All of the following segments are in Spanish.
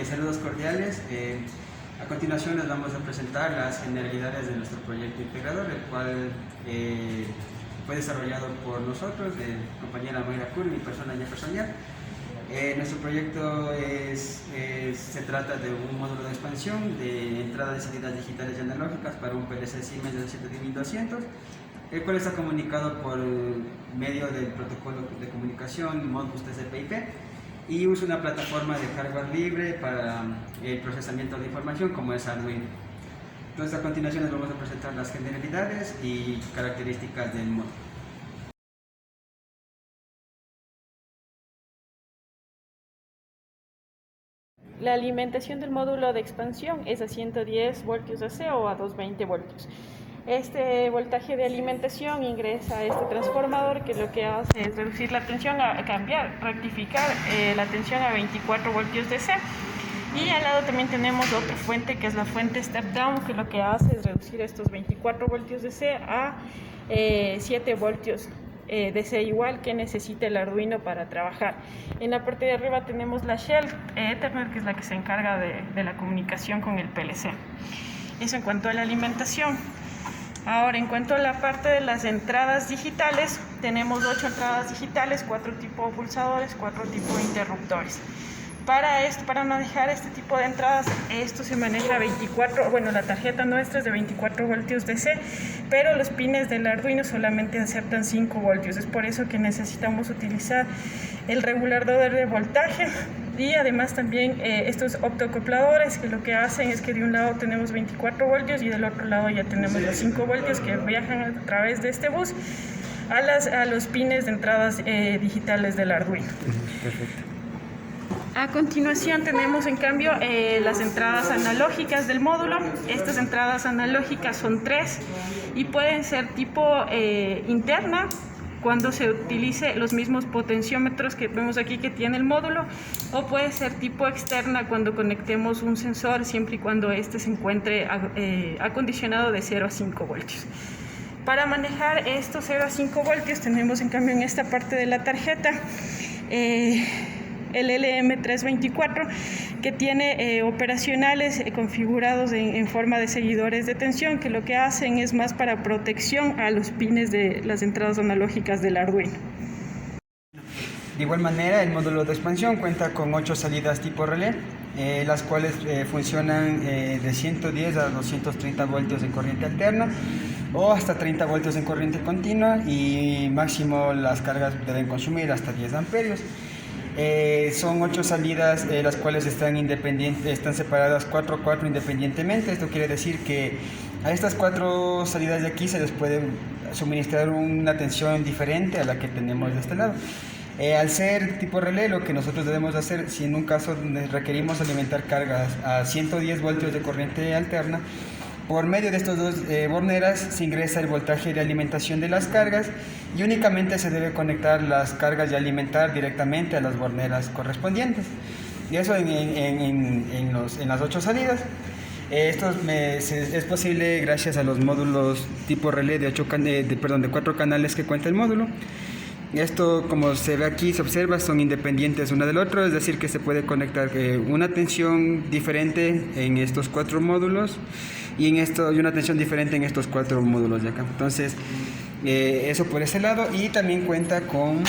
Saludos cordiales. A continuación les vamos a presentar las generalidades de nuestro proyecto integrador, el cual fue desarrollado por nosotros, de compañera Mayra Curi, mi persona Jefferson Yap. Nuestro proyecto se trata de un módulo de expansión de entradas y salidas digitales y analógicas para un PLC Siemens de 7200, el cual está comunicado por medio del protocolo de comunicación Modbus TCP/IP y usa una plataforma de hardware libre para el procesamiento de información como es Arduino. Entonces, a continuación les vamos a presentar las generalidades y características del módulo. La alimentación del módulo de expansión es a 110 voltios AC o a 220 voltios. Este voltaje de alimentación ingresa a este transformador, que lo que hace es reducir la tensión, rectificar la tensión a 24 voltios DC. Y al lado también tenemos otra fuente, que es la fuente step down, que lo que hace es reducir estos 24 voltios DC a 7 voltios DC, igual que necesita el Arduino para trabajar. En la parte de arriba tenemos la Shell Ethernet, que es la que se encarga de la comunicación con el PLC. Eso en cuanto a la alimentación. Ahora, en cuanto a la parte de las entradas digitales, tenemos 8 entradas digitales, 4 tipos de pulsadores, 4 tipos de interruptores. Para manejar este tipo de entradas, esto se maneja 24, la tarjeta nuestra es de 24 voltios DC, pero los pines del Arduino solamente aceptan 5 voltios. Es por eso que necesitamos utilizar el regulador de voltaje. Y además también estos optoacopladores, que lo que hacen es que de un lado tenemos 24 voltios y del otro lado ya tenemos los 5 voltios que viajan a través de este bus a los pines de entradas digitales del Arduino. Perfecto. A continuación tenemos en cambio las entradas analógicas del módulo. Estas entradas analógicas son 3 y pueden ser tipo interna, cuando se utilice los mismos potenciómetros que vemos aquí que tiene el módulo, o puede ser tipo externa cuando conectemos un sensor, siempre y cuando este se encuentre acondicionado de 0 a 5 voltios. Para manejar estos 0 a 5 voltios tenemos en cambio en esta parte de la tarjeta el LM324, que tiene operacionales configurados en forma de seguidores de tensión, que lo que hacen es más para protección a los pines de las entradas analógicas del Arduino. De igual manera, el módulo de expansión cuenta con 8 salidas tipo relé, las cuales funcionan de 110 a 230 voltios en corriente alterna o hasta 30 voltios en corriente continua, y máximo las cargas deben consumir hasta 10 amperios. Son 8 salidas, las cuales están separadas 4 a 4 independientemente. Esto quiere decir que a estas 4 salidas de aquí se les puede suministrar una tensión diferente a la que tenemos de este lado. Al ser tipo relé, lo que nosotros debemos hacer, si en un caso requerimos alimentar cargas a 110 voltios de corriente alterna, por medio de estos dos borneras se ingresa el voltaje de alimentación de las cargas y únicamente se debe conectar las cargas y alimentar directamente a las borneras correspondientes. Y eso en las 8 salidas. Esto es posible gracias a los módulos tipo relé de 4 canales que cuenta el módulo. Esto, como se ve aquí, se observa, son independientes una del otro, es decir, que se puede conectar una tensión diferente en estos 4 módulos y una tensión diferente en estos 4 módulos de acá. Entonces, eso por ese lado. Y también cuenta con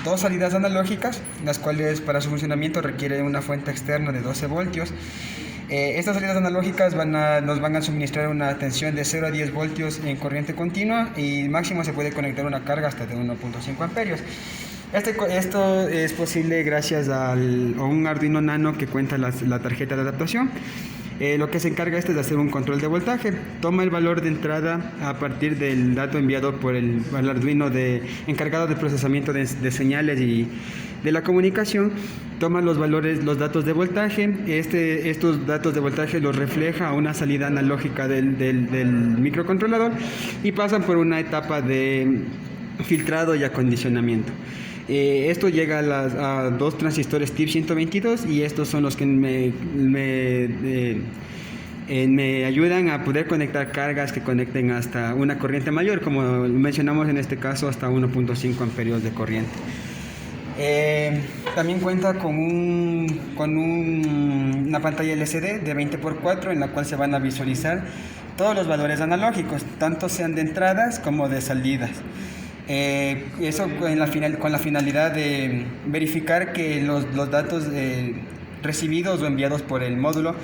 2 salidas analógicas, las cuales para su funcionamiento requiere una fuente externa de 12 voltios. Estas salidas analógicas nos van a suministrar una tensión de 0 a 10 voltios en corriente continua, y máximo se puede conectar una carga hasta de 1.5 amperios. Esto es posible gracias a un Arduino Nano que cuenta la tarjeta de adaptación. Lo que se encarga es de hacer un control de voltaje. Toma el valor de entrada a partir del dato enviado por el Arduino encargado de procesamiento de señales y de la comunicación. Toma los datos de voltaje. Estos datos de voltaje los refleja a una salida analógica del microcontrolador y pasan por una etapa de filtrado y acondicionamiento. Esto llega a 2 transistores TIP 122, y estos son los que me ayudan a poder conectar cargas que conecten hasta una corriente mayor, como mencionamos en este caso hasta 1.5 amperios de corriente. También cuenta una pantalla LCD de 20x4 en la cual se van a visualizar todos los valores analógicos, tanto sean de entradas como de salidas. Eso con la finalidad de verificar que los datos recibidos o enviados por el módulo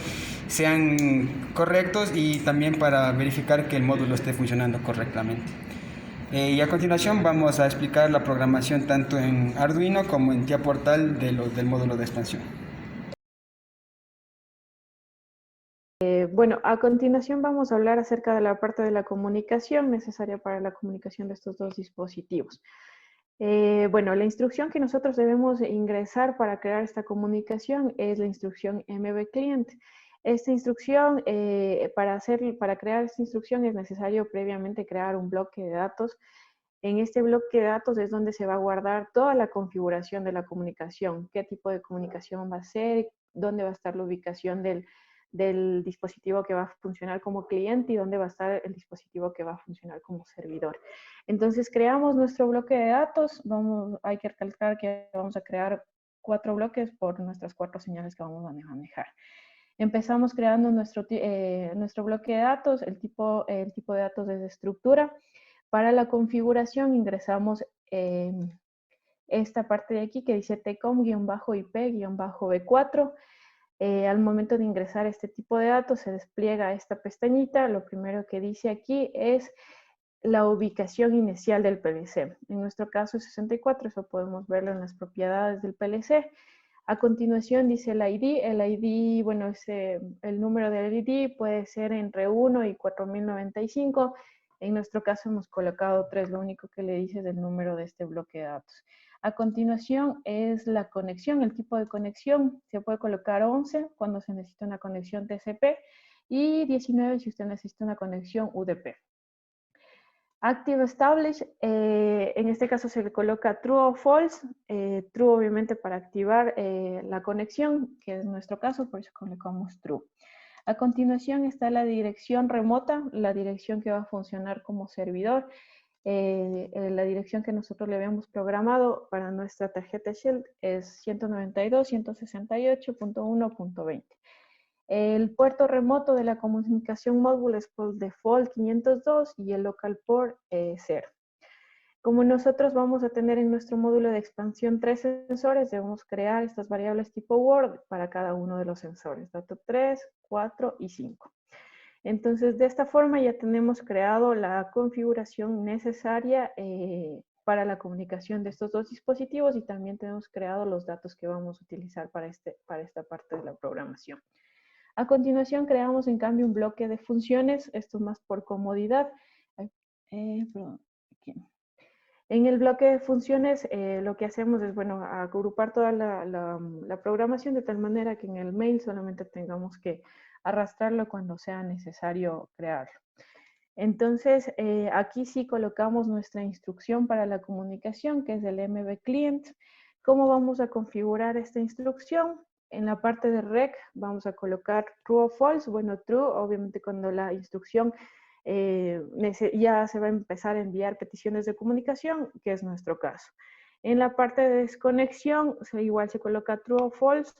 sean correctos y también para verificar que el módulo esté funcionando correctamente. Y a continuación vamos a explicar la programación tanto en Arduino como en TIA Portal del módulo de expansión. Bueno, a continuación vamos a hablar acerca de la parte de la comunicación necesaria para la comunicación de estos dos dispositivos. Bueno, la instrucción que nosotros debemos ingresar para crear esta comunicación es la instrucción mbclient. Esta instrucción, para crear esta instrucción es necesario previamente crear un bloque de datos. En este bloque de datos es donde se va a guardar toda la configuración de la comunicación, qué tipo de comunicación va a ser, dónde va a estar la ubicación del dispositivo que va a funcionar como cliente y dónde va a estar el dispositivo que va a funcionar como servidor. Entonces creamos nuestro bloque de datos, hay que recalcar que vamos a crear 4 bloques por nuestras 4 señales que vamos a manejar. Empezamos creando nuestro bloque de datos, el tipo de datos es de estructura. Para la configuración ingresamos esta parte de aquí que dice tcom-ip-v4. Al momento de ingresar este tipo de datos se despliega esta pestañita. Lo primero que dice aquí es la ubicación inicial del PLC. En nuestro caso es 64, eso podemos verlo en las propiedades del PLC. A continuación dice el ID, bueno, el número del ID puede ser entre 1 y 4095. En nuestro caso hemos colocado 3, lo único que le dice es el número de este bloque de datos. A continuación es la conexión, el tipo de conexión. Se puede colocar 11 cuando se necesita una conexión TCP y 19 si usted necesita una conexión UDP. Active Establish, en este caso se le coloca True o False. True obviamente para activar la conexión, que es nuestro caso, por eso colocamos True. A continuación está la dirección remota, la dirección que va a funcionar como servidor. La dirección que nosotros le habíamos programado para nuestra tarjeta Shield es 192.168.1.20. El puerto remoto de la comunicación móvil es por default 502 y el local port 0. Como nosotros vamos a tener en nuestro módulo de expansión 3 sensores, debemos crear estas variables tipo Word para cada uno de los sensores, dato 3, 4 y 5. Entonces, de esta forma ya tenemos creado la configuración necesaria para la comunicación de estos dos dispositivos y también tenemos creado los datos que vamos a utilizar para esta parte de la programación. A continuación creamos en cambio un bloque de funciones, esto más por comodidad. Perdón, aquí. En el bloque de funciones lo que hacemos es, bueno, agrupar toda la programación de tal manera que en el mail solamente tengamos que arrastrarlo cuando sea necesario crearlo. Entonces, aquí sí colocamos nuestra instrucción para la comunicación, que es el mbclient. ¿Cómo vamos a configurar esta instrucción? En la parte de rec vamos a colocar true o false. Bueno, true, obviamente cuando la instrucción ya se va a empezar a enviar peticiones de comunicación, que es nuestro caso. En la parte de desconexión, igual se coloca true o false.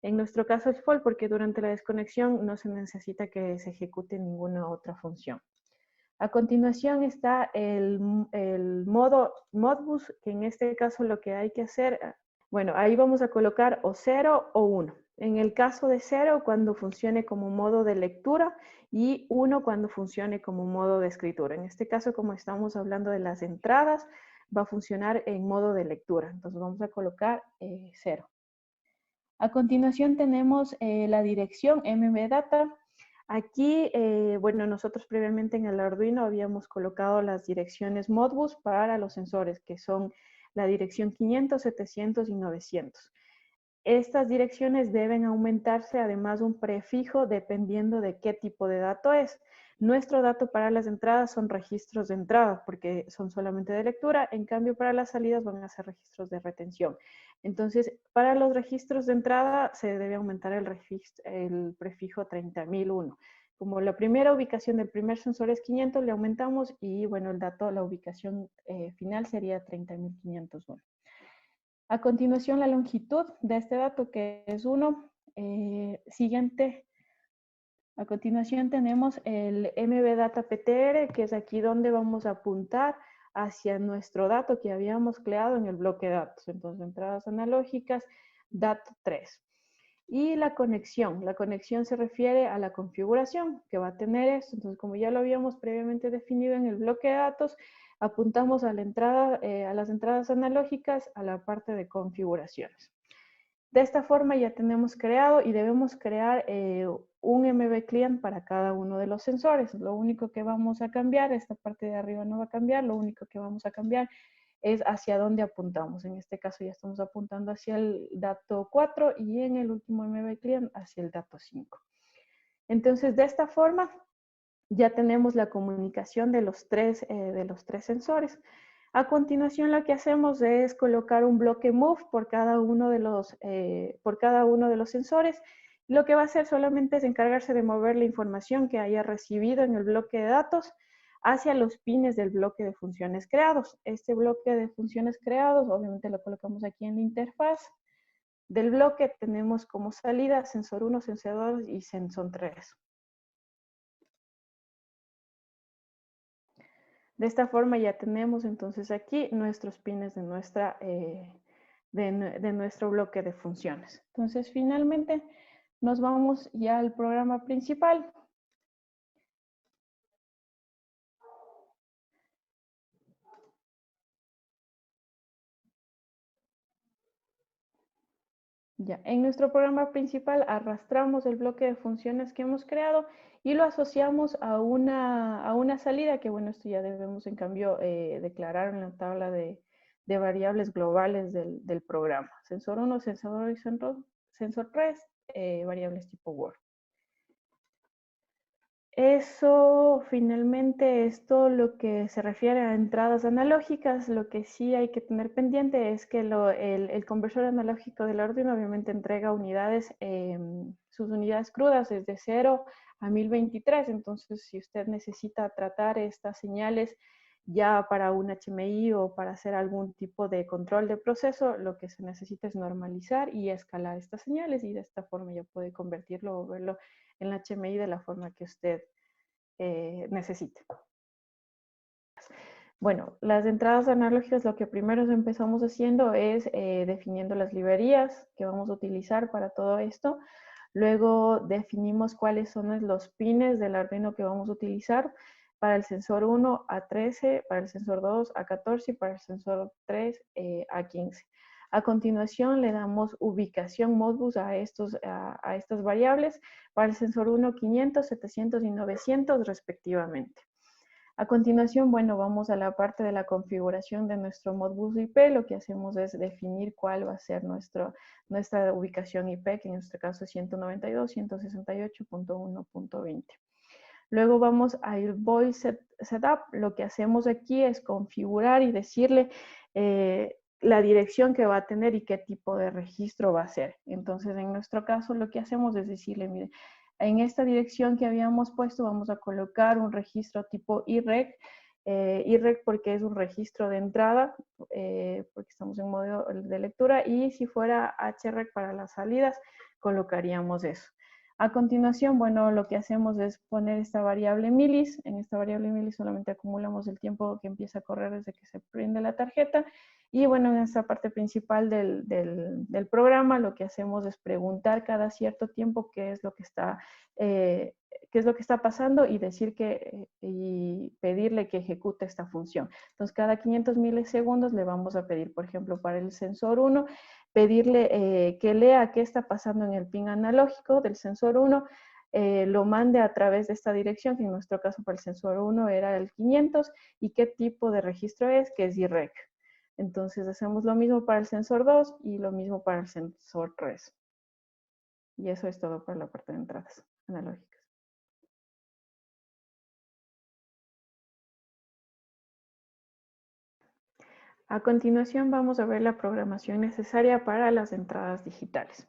En nuestro caso es false porque durante la desconexión no se necesita que se ejecute ninguna otra función. A continuación está el modo Modbus, que en este caso lo que hay que hacer, bueno, ahí vamos a colocar o 0 o 1. En el caso de 0, cuando funcione como modo de lectura y 1 cuando funcione como modo de escritura. En este caso, como estamos hablando de las entradas, va a funcionar en modo de lectura. Entonces vamos a colocar 0. A continuación tenemos la dirección mbdata. Aquí, bueno, nosotros previamente en el Arduino habíamos colocado las direcciones Modbus para los sensores, que son la dirección 500, 700 y 900. Estas direcciones deben aumentarse además un prefijo dependiendo de qué tipo de dato es. Nuestro dato para las entradas son registros de entrada porque son solamente de lectura, en cambio para las salidas van a ser registros de retención. Entonces, para los registros de entrada se debe aumentar el prefijo 30.001. Como la primera ubicación del primer sensor es 500, le aumentamos y bueno, la ubicación final sería 30.501. A continuación, la longitud de este dato, que es 1. Siguiente. A continuación tenemos el MBDataPTR, que es aquí donde vamos a apuntar hacia nuestro dato que habíamos creado en el bloque de datos. Entonces, entradas analógicas, dato 3. Y la conexión se refiere a la configuración que va a tener esto. Entonces, como ya lo habíamos previamente definido en el bloque de datos, apuntamos a la entrada, a las entradas analógicas a la parte de configuraciones. De esta forma ya tenemos creado y debemos crear un MB client para cada uno de los sensores. Lo único que vamos a cambiar, esta parte de arriba no va a cambiar, lo único que vamos a cambiar es hacia dónde apuntamos. En este caso ya estamos apuntando hacia el dato 4 y en el último MB client hacia el dato 5. Entonces, de esta forma ya tenemos la comunicación de los tres sensores. A continuación, lo que hacemos es colocar un bloque move por cada uno de los sensores. Lo que va a hacer solamente es encargarse de mover la información que haya recibido en el bloque de datos hacia los pines del bloque de funciones creados. Este bloque de funciones creados, obviamente lo colocamos aquí en la interfaz. Del bloque tenemos como salida sensor 1, sensor 2 y sensor 3. De esta forma ya tenemos entonces aquí nuestros pines de nuestro bloque de funciones. Entonces, finalmente, nos vamos ya al programa principal. Ya, en nuestro programa principal arrastramos el bloque de funciones que hemos creado y lo asociamos a una salida, que bueno, esto ya debemos en cambio declarar en la tabla de variables globales del programa. Sensor 1, sensor 2 y sensor 3, variables tipo Word. Eso finalmente es todo lo que se refiere a entradas analógicas. Lo que sí hay que tener pendiente es que el conversor analógico del Arduino obviamente entrega unidades, sus unidades crudas desde 0 a 1023. Entonces, si usted necesita tratar estas señales ya para un HMI o para hacer algún tipo de control de proceso, lo que se necesita es normalizar y escalar estas señales y de esta forma ya puede convertirlo o verlo en HMI de la forma que usted necesite. Bueno, las entradas analógicas, lo que primero empezamos haciendo es definiendo las librerías que vamos a utilizar para todo esto. Luego definimos cuáles son los pines del Arduino que vamos a utilizar para el sensor 1 a 13, para el sensor 2 a 14 y para el sensor 3 a 15. A continuación le damos ubicación Modbus a estas variables para el sensor 1 500, 700 y 900 respectivamente. A continuación, bueno, vamos a la parte de la configuración de nuestro Modbus IP. Lo que hacemos es definir cuál va a ser nuestra ubicación IP, que en este caso es 192.168.1.20. Luego vamos a ir Voice Setup. Lo que hacemos aquí es configurar y decirle la dirección que va a tener y qué tipo de registro va a ser. Entonces, en nuestro caso, lo que hacemos es decirle, mire, en esta dirección que habíamos puesto vamos a colocar un registro tipo IREC. IREC porque es un registro de entrada, porque estamos en modo de lectura, y si fuera HREC para las salidas, colocaríamos eso. A continuación, bueno, lo que hacemos es poner esta variable milis. En esta variable milis solamente acumulamos el tiempo que empieza a correr desde que se prende la tarjeta. Y bueno, en esta parte principal del programa, lo que hacemos es preguntar cada cierto tiempo qué es lo que está pasando y y pedirle que ejecute esta función. Entonces, cada 500 milisegundos le vamos a pedir, por ejemplo, para el sensor 1, pedirle que lea qué está pasando en el pin analógico del sensor 1, lo mande a través de esta dirección, que en nuestro caso para el sensor 1 era el 500, y qué tipo de registro es, que es IREC. Entonces hacemos lo mismo para el sensor 2 y lo mismo para el sensor 3. Y eso es todo para la parte de entradas analógicas. A continuación vamos a ver la programación necesaria para las entradas digitales.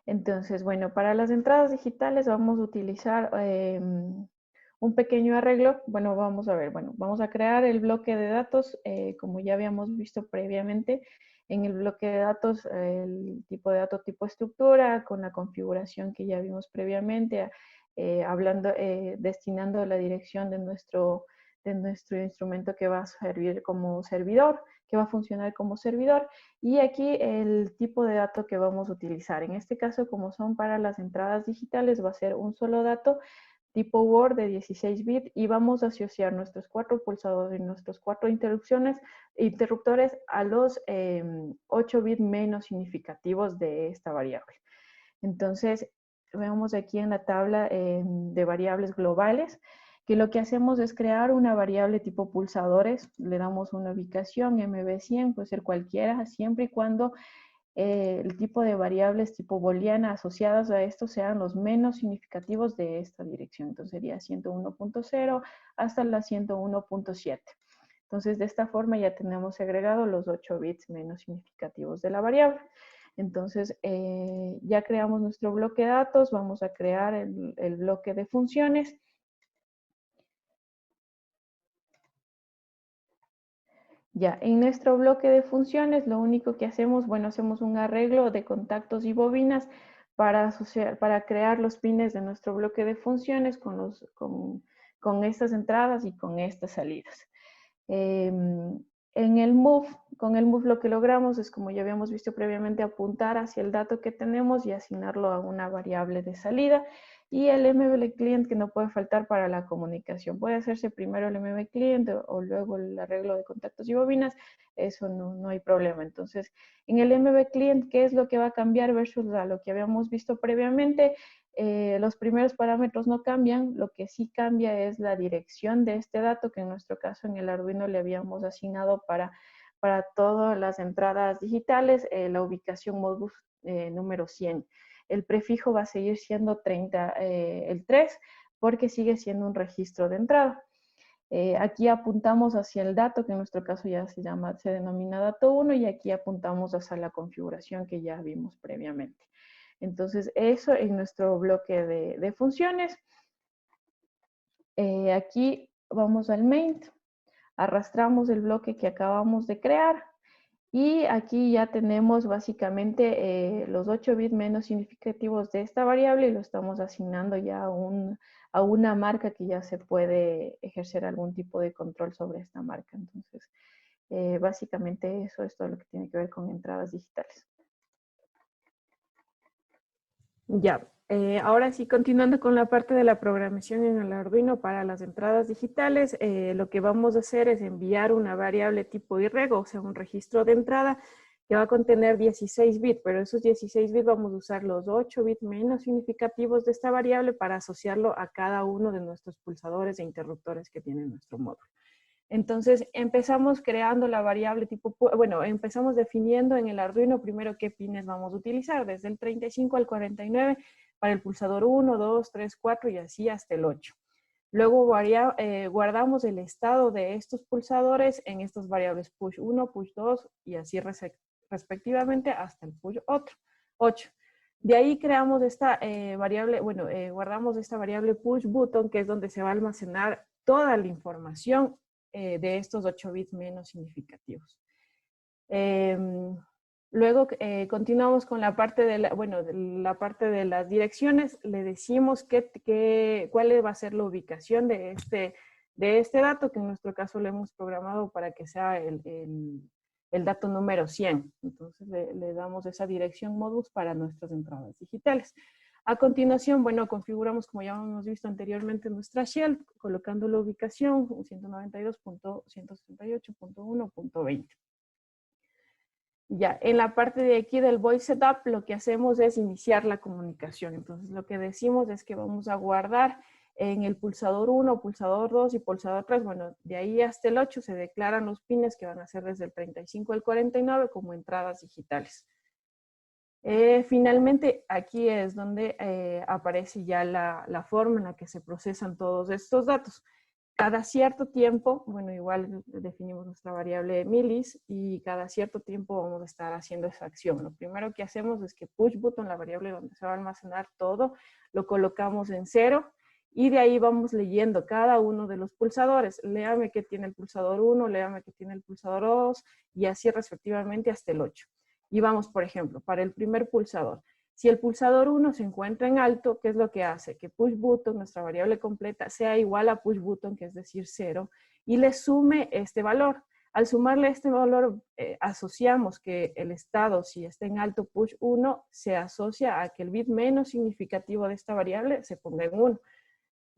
Entonces, bueno, para las entradas digitales vamos a utilizar un pequeño arreglo. Bueno, vamos a crear el bloque de datos, como ya habíamos visto previamente. En el bloque de datos, el tipo de dato tipo estructura, con la configuración que ya vimos previamente, destinando la dirección de nuestro instrumento que va a servir como servidor, que va a funcionar como servidor, y aquí el tipo de dato que vamos a utilizar. En este caso, como son para las entradas digitales, va a ser un solo dato tipo Word de 16 bits y vamos a asociar nuestros 4 pulsadores y nuestros 4 interruptores a los 8 bits menos significativos de esta variable. Entonces, vemos aquí en la tabla de variables globales que lo que hacemos es crear una variable tipo pulsadores, le damos una ubicación, MB100, puede ser cualquiera, siempre y cuando el tipo de variables tipo booleana asociadas a esto sean los menos significativos de esta dirección. Entonces sería 101.0 hasta la 101.7. Entonces de esta forma ya tenemos segregado los 8 bits menos significativos de la variable. Entonces ya creamos nuestro bloque de datos, vamos a crear el bloque de funciones. Ya, en nuestro bloque de funciones, lo único que hacemos, bueno, hacemos un arreglo de contactos y bobinas para crear los pines de nuestro bloque de funciones con estas entradas y con estas salidas. Con el move lo que logramos es, como ya habíamos visto previamente, apuntar hacia el dato que tenemos y asignarlo a una variable de salida. Y el MV client que no puede faltar para la comunicación. Puede hacerse primero el MV client o luego el arreglo de contactos y bobinas. Eso no hay problema. Entonces, en el MV client, ¿qué es lo que va a cambiar versus a lo que habíamos visto previamente? Los primeros parámetros no cambian, lo que sí cambia es la dirección de este dato, que en nuestro caso en el Arduino le habíamos asignado para todas las entradas digitales, la ubicación Modbus número 100. El prefijo va a seguir siendo el 3, porque sigue siendo un registro de entrada. Aquí apuntamos hacia el dato, que en nuestro caso ya se denomina dato 1, y aquí apuntamos hacia la configuración que ya vimos previamente. Entonces, eso en nuestro bloque de funciones. Aquí vamos al main, arrastramos el bloque que acabamos de crear y aquí ya tenemos básicamente los 8 bits menos significativos de esta variable y lo estamos asignando ya a una marca que ya se puede ejercer algún tipo de control sobre esta marca. Entonces, básicamente eso es todo lo que tiene que ver con entradas digitales. Ya, ahora sí, continuando con la parte de la programación en el Arduino para las entradas digitales, lo que vamos a hacer es enviar una variable tipo irreg, o sea, un registro de entrada que va a contener 16 bits, pero esos 16 bits vamos a usar los 8 bits menos significativos de esta variable para asociarlo a cada uno de nuestros pulsadores e interruptores que tiene nuestro módulo. Entonces empezamos creando la variable tipo, bueno, empezamos definiendo en el Arduino primero qué pines vamos a utilizar, desde el 35 al 49 para el pulsador 1, 2, 3, 4 y así hasta el 8. Luego guardamos el estado de estos pulsadores en estas variables push 1, push 2 y así respectivamente hasta el push 8. De ahí creamos esta variable, guardamos esta variable push button, que es donde se va a almacenar toda la información de estos 8 bits menos significativos. Luego continuamos con la parte de la parte de las direcciones. Le decimos cuál va a ser la ubicación de este dato, que en nuestro caso lo hemos programado para que sea el dato número 100. Entonces le damos esa dirección modus para nuestras entradas digitales. A continuación, configuramos, como ya hemos visto anteriormente, nuestra shell, colocando la ubicación 192.168.1.20. Ya, en la parte de aquí del voice setup, lo que hacemos es iniciar la comunicación. Entonces, lo que decimos es que vamos a guardar en el pulsador 1, pulsador 2 y pulsador 3. Bueno, de ahí hasta el 8 se declaran los pines que van a ser desde el 35 al 49 como entradas digitales. Finalmente, aquí es donde aparece ya la forma en la que se procesan todos estos datos. Cada cierto tiempo, igual definimos nuestra variable milis y cada cierto tiempo vamos a estar haciendo esa acción. Lo primero que hacemos es que push button, la variable donde se va a almacenar todo, lo colocamos en 0 y de ahí vamos leyendo cada uno de los pulsadores. Léame que tiene el pulsador 1, léame que tiene el pulsador 2 y así respectivamente hasta el 8. Y vamos, por ejemplo, para el primer pulsador. Si el pulsador 1 se encuentra en alto, ¿qué es lo que hace? Que push button, nuestra variable completa, sea igual a push button, que es decir 0, y le sume este valor. Al sumarle este valor, asociamos que el estado, si está en alto push 1, se asocia a que el bit menos significativo de esta variable se ponga en 1.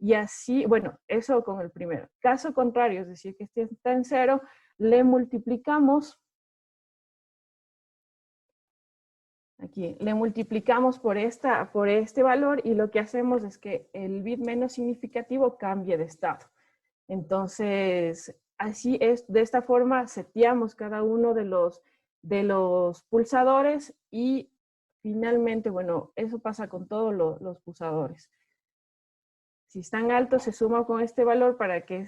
Y así, bueno, eso con el primero. Caso contrario, es decir, que este está en 0, le multiplicamos. Aquí le multiplicamos por este valor y lo que hacemos es que el bit menos significativo cambie de estado. Entonces, así es, de esta forma seteamos cada uno de los pulsadores y finalmente, bueno, eso pasa con todos los pulsadores. Si están altos, se suma con este valor para que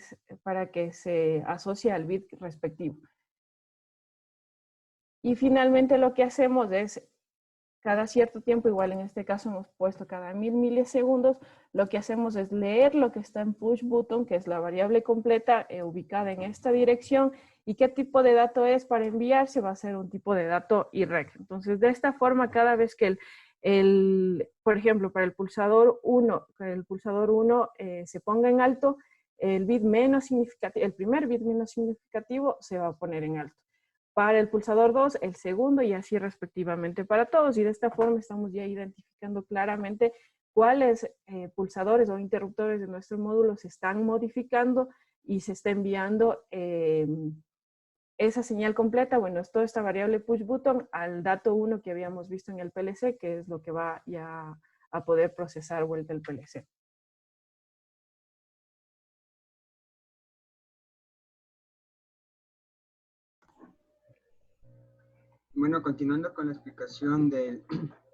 se asocie al bit respectivo. Y finalmente lo que hacemos es cada cierto tiempo, igual en este caso hemos puesto cada 1000 milisegundos, lo que hacemos es leer lo que está en push button, que es la variable completa ubicada en esta dirección, y qué tipo de dato es para enviarse, va a ser un tipo de dato IREC. Entonces, de esta forma, cada vez que por ejemplo, para el pulsador 1, se ponga en alto, el bit menos significativo, el primer bit menos significativo se va a poner en alto. Para el pulsador 2, el segundo y así respectivamente para todos. Y de esta forma estamos ya identificando claramente cuáles pulsadores o interruptores de nuestro módulo se están modificando y se está enviando esa señal completa. Bueno, es toda esta variable push button al dato 1 que habíamos visto en el PLC, que es lo que va ya a poder procesar vuelta el PLC. Bueno, continuando con la explicación de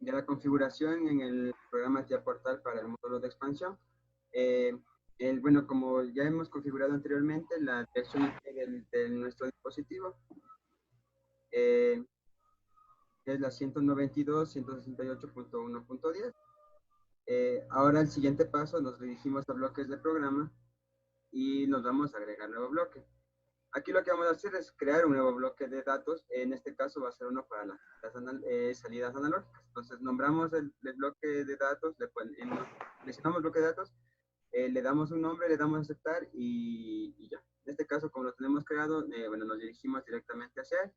la configuración en el programa TIA Portal para el módulo de expansión. Bueno, como ya hemos configurado anteriormente, la dirección IP de nuestro dispositivo es la 192.168.1.10. Ahora el siguiente paso, nos dirigimos a bloques de programa y nos vamos a agregar nuevo bloque. Aquí lo que vamos a hacer es crear un nuevo bloque de datos. En este caso va a ser uno para las salidas analógicas. Entonces nombramos el bloque de datos, seleccionamos bloque de datos, le damos un nombre, le damos a aceptar y ya. En este caso, como lo tenemos creado, bueno, nos dirigimos directamente hacia él.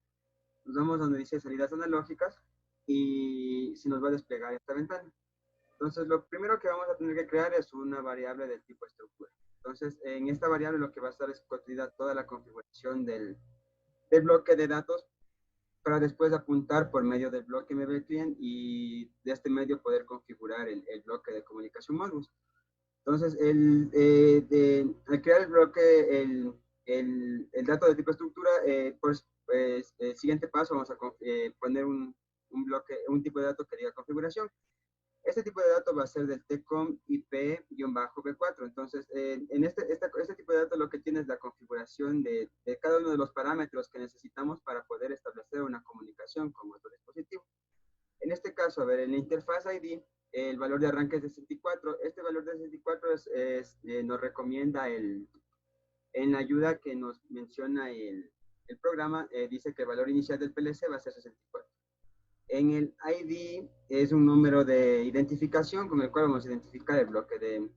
Nos vamos donde dice salidas analógicas y se nos va a desplegar esta ventana. Entonces, lo primero que vamos a tener que crear es una variable del tipo estructura. Entonces, en esta variable lo que va a estar es contenida toda la configuración del bloque de datos para después apuntar por medio del bloque MBClient y de este medio poder configurar el bloque de comunicación módulos. Entonces, al crear el bloque, el dato de tipo estructura, pues, el siguiente paso vamos a poner un tipo de dato que diga configuración. Este tipo de datos va a ser del TCOM IP-B4. Entonces, en este tipo de datos lo que tiene es la configuración de cada uno de los parámetros que necesitamos para poder establecer una comunicación con nuestro dispositivo. En este caso, a ver, en la interfaz ID, el valor de arranque es de 64. Este valor de 64 nos recomienda en la ayuda que nos menciona el programa, dice que el valor inicial del PLC va a ser 64. En el ID es un número de identificación con el cual vamos a identificar el bloque de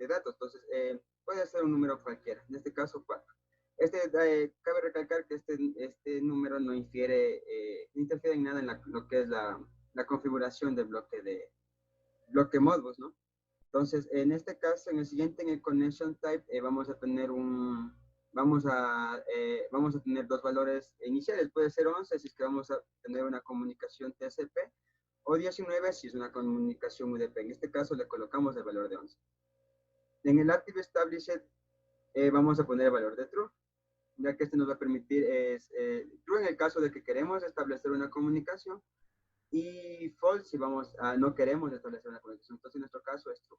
datos. Entonces, puede ser un número cualquiera, en este caso 4. Cabe recalcar que este número no interfiere en nada en lo que es la configuración del bloque Modbus, ¿no? Entonces, en este caso, en el siguiente, en el connection type, vamos a tener dos valores iniciales. Puede ser 11 si es que vamos a tener una comunicación TCP o 19 si es una comunicación UDP. En este caso le colocamos el valor de 11. En el Active Established vamos a poner el valor de True, ya que este nos va a permitir True en el caso de que queremos establecer una comunicación y False si no queremos establecer una comunicación. Entonces en nuestro caso es True.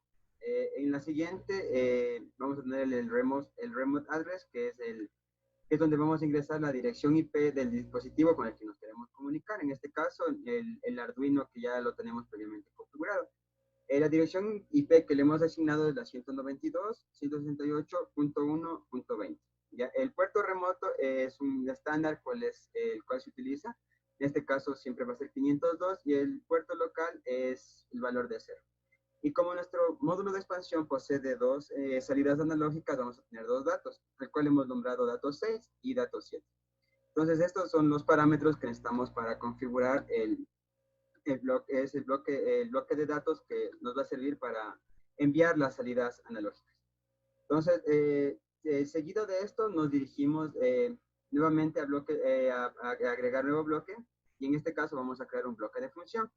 En la siguiente vamos a tener el remote address, que es donde vamos a ingresar la dirección IP del dispositivo con el que nos queremos comunicar. En este caso, el Arduino que ya lo tenemos previamente configurado. La dirección IP que le hemos asignado es la 192.168.1.20. Ya, el puerto remoto es un estándar el cual se utiliza. En este caso siempre va a ser 502 y el puerto local es el valor de 0. Y como nuestro módulo de expansión posee de dos salidas analógicas, vamos a tener dos datos, el cual hemos nombrado datos 6 y datos 7. Entonces, estos son los parámetros que necesitamos para configurar el bloque de datos que nos va a servir para enviar las salidas analógicas. Entonces, seguido de esto, nos dirigimos nuevamente a agregar nuevo bloque, y en este caso vamos a crear un bloque de función.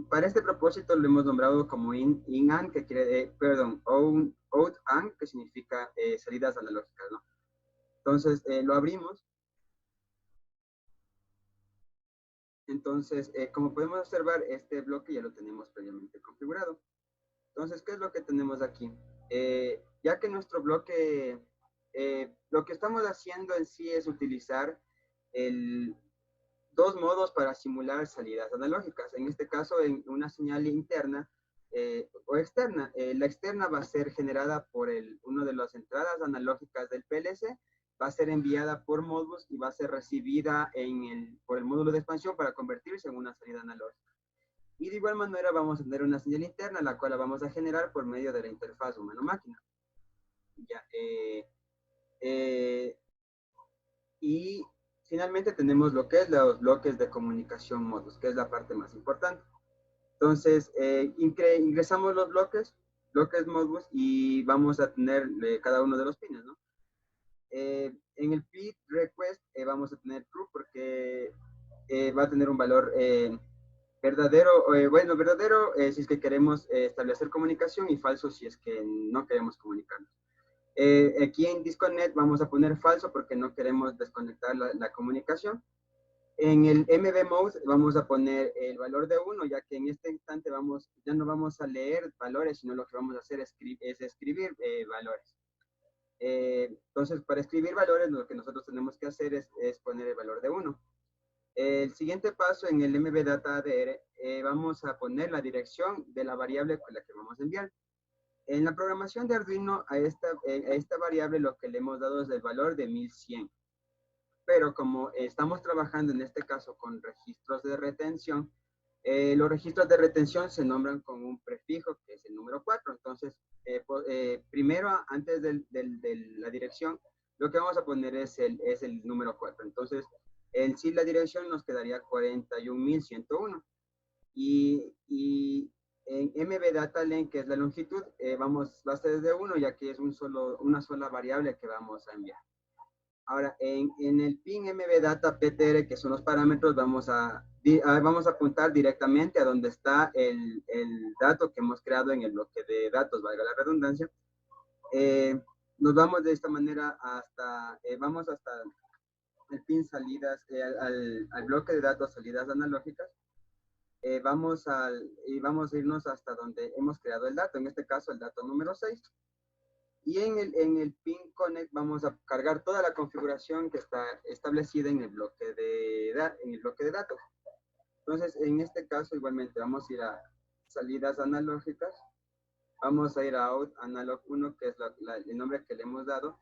Para este propósito lo hemos nombrado como in-an, que quiere, out-an, que significa salidas analógicas, ¿no? Entonces, lo abrimos. Entonces, como podemos observar, este bloque ya lo tenemos previamente configurado. Entonces, ¿qué es lo que tenemos aquí? Ya que nuestro bloque, lo que estamos haciendo en sí es utilizar dos modos para simular salidas analógicas. En este caso, en una señal interna o externa. La externa va a ser generada por una de las entradas analógicas del PLC, va a ser enviada por Modbus y va a ser recibida por el módulo de expansión para convertirse en una salida analógica. Y de igual manera vamos a tener una señal interna, la cual la vamos a generar por medio de la interfaz humano-máquina. Ya, y finalmente tenemos lo que es los bloques de comunicación Modbus, que es la parte más importante. Entonces, ingresamos los bloques Modbus, y vamos a tener cada uno de los pines, ¿no? En el pin request vamos a tener true porque va a tener un valor verdadero, verdadero si es que queremos establecer comunicación, y falso si es que no queremos comunicarnos. Aquí en disconnect vamos a poner falso porque no queremos desconectar la comunicación. En el MB mode vamos a poner el valor de 1, ya que en este instante ya no vamos a leer valores, sino lo que vamos a hacer es escribir valores. Entonces, para escribir valores, lo que nosotros tenemos que hacer es poner el valor de 1. El siguiente paso, en el MB Data ADR, vamos a poner la dirección de la variable con la que vamos a enviar. En la programación de Arduino, a esta variable lo que le hemos dado es el valor de 1100. Pero como estamos trabajando en este caso con registros de retención, los registros de retención se nombran con un prefijo que es el número 4. Entonces, primero, antes de la dirección, lo que vamos a poner es el número 4. Entonces, en sí la dirección nos quedaría 41.101. Y en MB Data Length, que es la longitud, va a ser de 1, ya que es una sola variable que vamos a enviar. Ahora, en el pin MB Data PTR, que son los parámetros, vamos a apuntar directamente a donde está el dato que hemos creado en el bloque de datos, valga la redundancia. Nos vamos de esta manera vamos hasta el pin salidas, al bloque de datos salidas analógicas. Vamos a irnos hasta donde hemos creado el dato, en este caso el dato número 6. Y en el pin connect vamos a cargar toda la configuración que está establecida en el bloque de datos. Entonces, en este caso, igualmente, vamos a ir a salidas analógicas. Vamos a ir a out analog 1, que es el nombre que le hemos dado.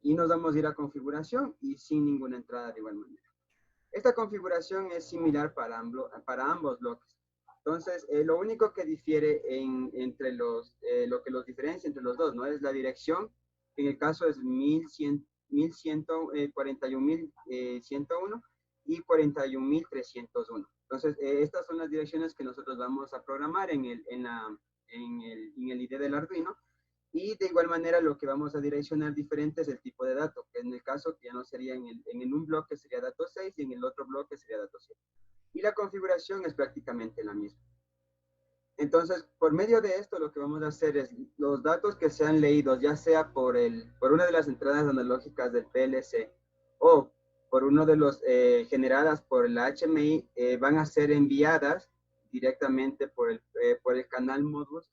Y nos vamos a ir a configuración y sin ninguna entrada de igual manera. Esta configuración es similar para ambos bloques. Entonces, lo único que difiere entre lo que los diferencia entre los dos, ¿no? Es la dirección, que en el caso es 41.101 y 41.301. Entonces, estas son las direcciones que nosotros vamos a programar en el IDE del Arduino. Y de igual manera, lo que vamos a direccionar diferente es el tipo de dato, que en el caso que ya no sería en un bloque sería dato 6 y en el otro bloque sería dato 7. Y la configuración es prácticamente la misma. Entonces, por medio de esto, lo que vamos a hacer es los datos que sean leídos, ya sea por una de las entradas analógicas del PLC o por uno de los generadas por la HMI, van a ser enviadas directamente por el canal Modbus,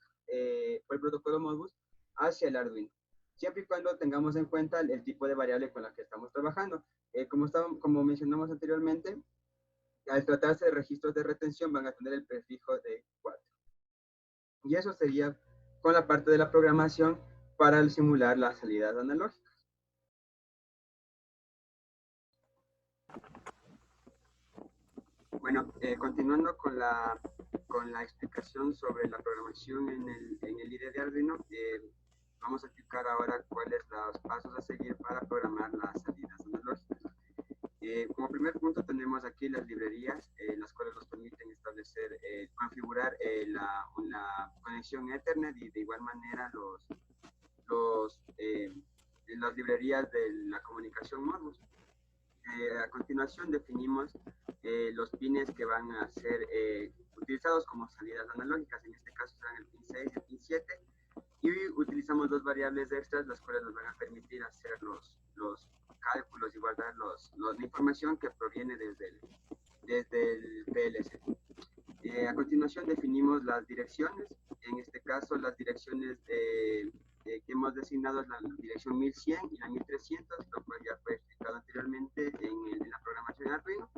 por el protocolo Modbus, hacia el Arduino, siempre y cuando tengamos en cuenta el tipo de variable con la que estamos trabajando. Como mencionamos anteriormente, al tratarse de registros de retención van a tener el prefijo de 4. Y eso sería con la parte de la programación para simular las salidas analógicas. Bueno, continuando con la explicación sobre la programación en el IDE de Arduino, vamos a explicar ahora cuáles son los pasos a seguir para programar las salidas analógicas. Como primer punto tenemos aquí las librerías, las cuales nos permiten establecer, configurar una conexión Ethernet y de igual manera las librerías de la comunicación Modbus. A continuación definimos los pines que van a ser utilizados como salidas analógicas, en este caso serán el pin 6 y el pin 7, y utilizamos dos variables extras, las cuales nos van a permitir hacer los cálculos y guardar la información que proviene desde el PLC. A continuación definimos las direcciones, en este caso las direcciones que hemos designado es la dirección 1100 y la 1300, lo cual ya fue explicado anteriormente en la programación de Arduino.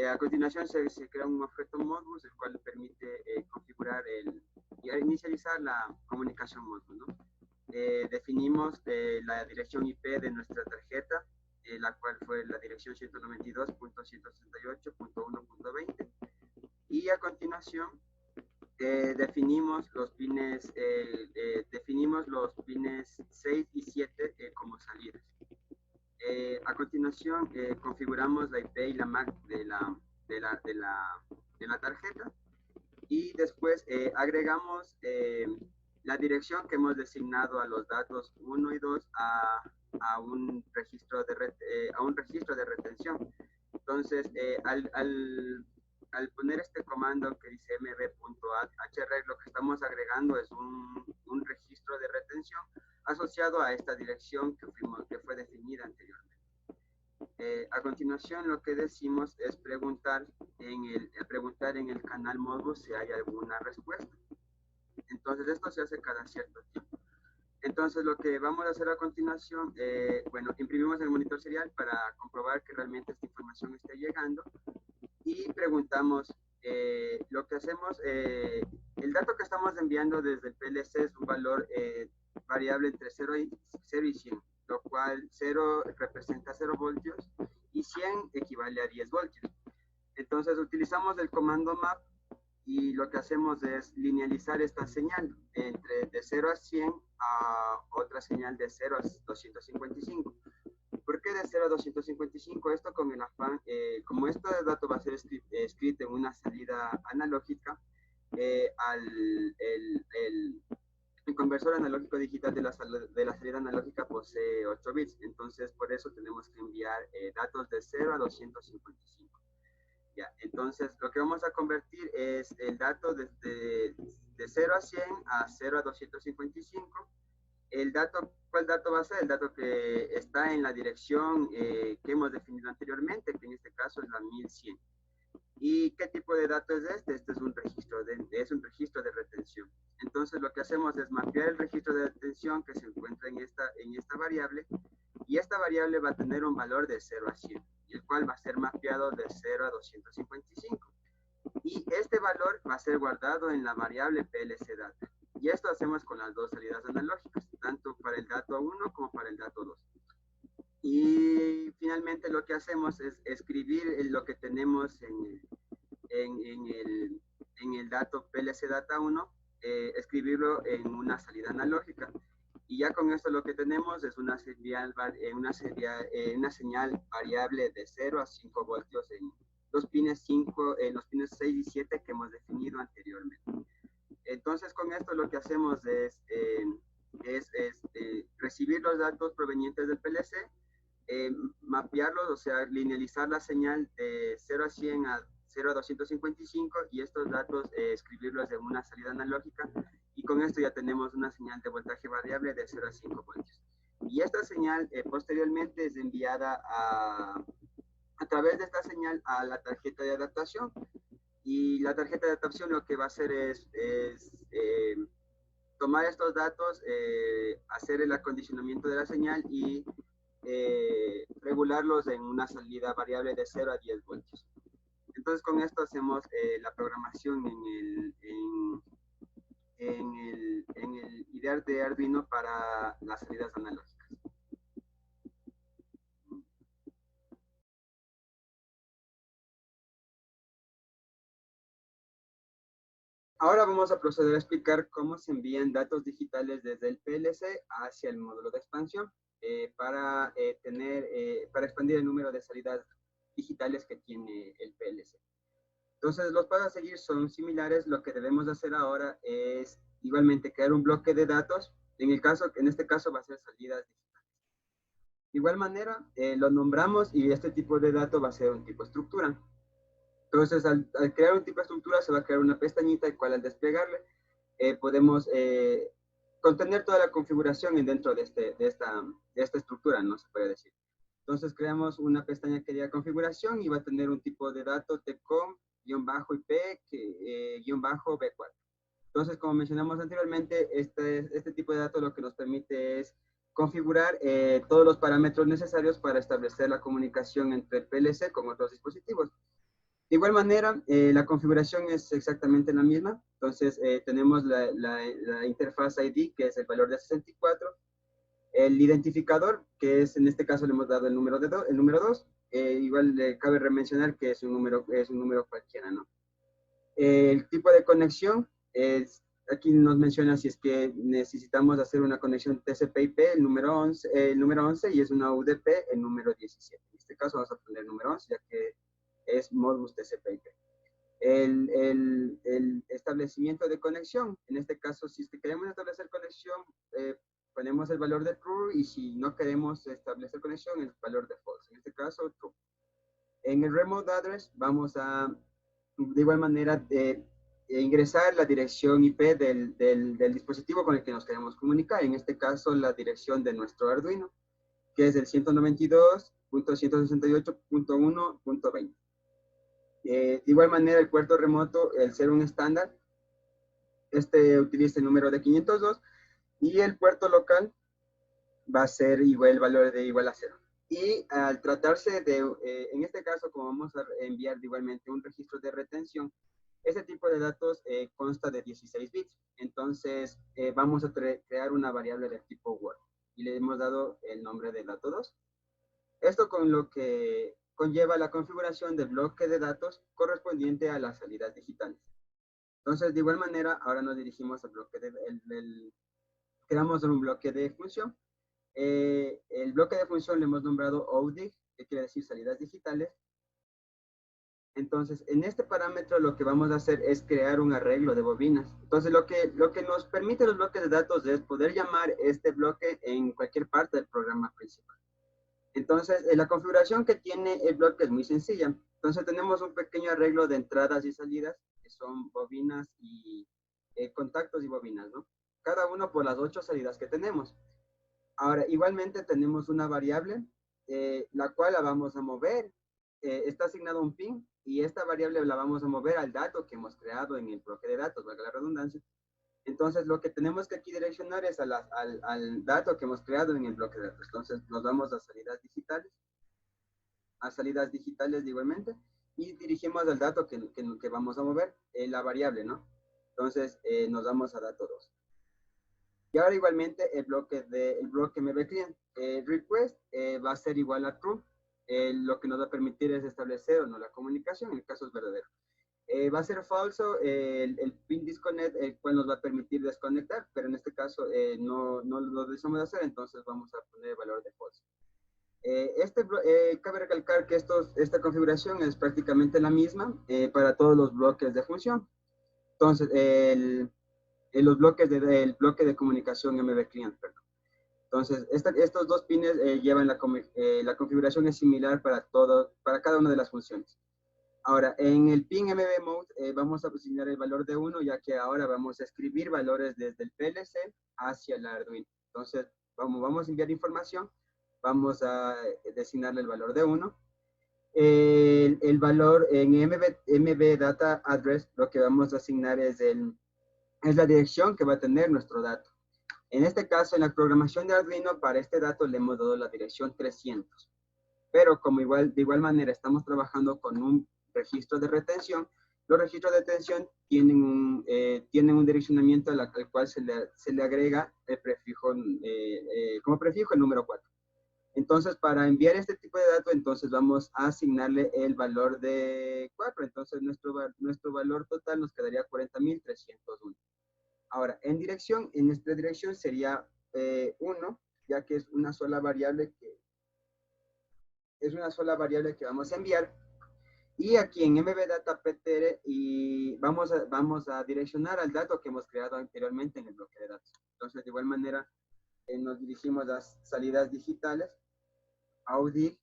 A continuación se crea un objeto Modbus, el cual permite configurar y inicializar la comunicación Modbus, ¿no? Definimos la dirección IP de nuestra tarjeta, la cual fue la dirección 192.168.1.20, y a continuación definimos los pines 6 y 7 como salidas. A continuación configuramos la IP y la MAC de la tarjeta, y después agregamos la dirección que hemos designado a los datos 1 y 2 a un registro de retención. Entonces, al poner este comando que dice mb.href, lo que estamos agregando es un registro de retención asociado a esta dirección que fue definida anteriormente. A continuación, lo que decimos es preguntar en el canal Modbus si hay alguna respuesta. Entonces, esto se hace cada cierto tiempo. Entonces, lo que vamos a hacer a continuación, bueno, imprimimos el monitor serial para comprobar que realmente esta información esté llegando, y preguntamos, lo que hacemos, el dato que estamos enviando desde el PLC es un valor variable entre 0 y 100, lo cual 0 representa 0 voltios y 100 equivale a 10 voltios. Entonces utilizamos el comando map y lo que hacemos es linealizar esta señal de 0 a 100 a otra señal de 0 a 255. ¿Por qué de 0 a 255? Esto con el afán, como este dato va a ser escrito en una salida analógica, el conversor analógico digital de la salida analógica posee 8 bits, entonces por eso tenemos que enviar datos de 0 a 255. Ya, entonces lo que vamos a convertir es el dato de 0 a 100 a 0 a 255. ¿Cuál dato va a ser? El dato que está en la dirección que hemos definido anteriormente, que en este caso es la 1100. ¿Y qué tipo de dato es este? Este es un registro de retención. Entonces lo que hacemos es mapear el registro de retención que se encuentra en esta variable, y esta variable va a tener un valor de 0 a 100, el cual va a ser mapeado de 0 a 255. Y este valor va a ser guardado en la variable PLC data. Y esto hacemos con las dos salidas analógicas, tanto para el dato 1 como para el dato 2. Y finalmente lo que hacemos es escribir lo que tenemos en el dato PLC data 1, escribirlo en una salida analógica. Y ya con esto lo que tenemos es una señal variable de 0 a 5 voltios en los pines 6 y 7 que hemos definido anteriormente. Entonces, con esto lo que hacemos es recibir los datos provenientes del PLC, mapearlos, o sea, linealizar la señal de 0 a 100 a 0 a 255, y estos datos escribirlos en una salida analógica, y con esto ya tenemos una señal de voltaje variable de 0 a 5 voltios. Y esta señal posteriormente es enviada a través de esta señal a la tarjeta de adaptación, y la tarjeta de adaptación lo que va a hacer es tomar estos datos, hacer el acondicionamiento de la señal y regularlos en una salida variable de 0 a 10 voltios. Entonces con esto hacemos la programación idear de Arduino para las salidas analógicas. Ahora vamos a proceder a explicar cómo se envían datos digitales desde el PLC hacia el módulo de expansión para expandir el número de salidas digitales que tiene el PLC. Entonces, los pasos a seguir son similares. Lo que debemos hacer ahora es igualmente crear un bloque de datos. En este caso va a ser salidas digitales. De igual manera, lo nombramos y este tipo de dato va a ser un tipo estructura. Entonces, al crear un tipo de estructura, se va a crear una pestañita, el cual al desplegarle, podemos contener toda la configuración dentro de esta estructura, ¿no? Se puede decir. Entonces, creamos una pestaña que diga configuración y va a tener un tipo de dato tcom-ip-b4. Entonces, como mencionamos anteriormente, este tipo de dato lo que nos permite es configurar todos los parámetros necesarios para establecer la comunicación entre el PLC con otros dispositivos. De igual manera, la configuración es exactamente la misma. Entonces, tenemos la interfaz ID, que es el valor de 64. El identificador, que es, en este caso le hemos dado el número 2. Igual cabe mencionar que es un número cualquiera, ¿no? El tipo de conexión, aquí nos menciona si es que necesitamos hacer una conexión TCP/IP, el número 11, y es una UDP, el número 17. En este caso vamos a poner el número 11, ya que es Modbus TCP/IP. El establecimiento de conexión, en este caso, si es que queremos establecer conexión, ponemos el valor de true, y si no queremos establecer conexión, el valor de false. En este caso, true. En el remote address vamos a, de igual manera, ingresar la dirección IP del dispositivo con el que nos queremos comunicar. En este caso, la dirección de nuestro Arduino, que es el 192.168.1.20. De igual manera, el puerto remoto, el ser un estándar, utiliza el número de 502, y el puerto local va a ser igual, el valor de igual a 0. Y al tratarse de, en este caso, como vamos a enviar igualmente un registro de retención, ese tipo de datos consta de 16 bits. Entonces, vamos a crear una variable de tipo Word, y le hemos dado el nombre de dato 2. Esto con lo que conlleva la configuración del bloque de datos correspondiente a las salidas digitales. Entonces, de igual manera, ahora nos dirigimos al bloque creamos un bloque de función. El bloque de función le hemos nombrado ODIG, que quiere decir salidas digitales. Entonces, en este parámetro lo que vamos a hacer es crear un arreglo de bobinas. Entonces, lo que nos permite los bloques de datos es poder llamar este bloque en cualquier parte del programa principal. Entonces, la configuración que tiene el bloque es muy sencilla. Entonces, tenemos un pequeño arreglo de entradas y salidas, que son bobinas y contactos y bobinas, ¿no? Cada uno por las 8 salidas que tenemos. Ahora, igualmente tenemos una variable, la cual la vamos a mover. Está asignado un pin, y esta variable la vamos a mover al dato que hemos creado en el bloque de datos, valga la redundancia. Entonces, lo que tenemos que aquí direccionar es al dato que hemos creado en el bloque de datos. Entonces, nos vamos a salidas digitales igualmente, y dirigimos al dato que vamos a mover, la variable, ¿no? Entonces, nos vamos a dato 2. Y ahora igualmente el bloque mbclient request va a ser igual a true. Lo que nos va a permitir es establecer o no la comunicación, en el caso es verdadero. Va a ser falso el pin disconnect, el cual nos va a permitir desconectar, pero en este caso no lo deseamos hacer, entonces vamos a poner el valor de false. Cabe recalcar que esta configuración es prácticamente la misma para todos los bloques de función. Entonces, el bloque de comunicación mbclient, perdón. Entonces, estos dos pines llevan la configuración es similar para cada una de las funciones. Ahora, en el pin mbmode vamos a asignar el valor de 1, ya que ahora vamos a escribir valores desde el PLC hacia el Arduino. Entonces, vamos a enviar información, vamos a designarle el valor de 1. El valor en MB Data Address, lo que vamos a asignar es la dirección que va a tener nuestro dato. En este caso, en la programación de Arduino, para este dato le hemos dado la dirección 300. Pero como de igual manera estamos trabajando con un registro de retención, Los registros de tensión tienen un direccionamiento al cual se le agrega el prefijo, como prefijo el número 4. Entonces, para enviar este tipo de datos, entonces vamos a asignarle el valor de 4. Entonces, nuestro valor total nos quedaría 40.301. Ahora, en nuestra dirección sería 1, ya que es una sola variable que vamos a enviar. Y aquí en mbdata.ptr y vamos a direccionar al dato que hemos creado anteriormente en el bloque de datos. Entonces, de igual manera, nos dirigimos a las salidas digitales, Audi,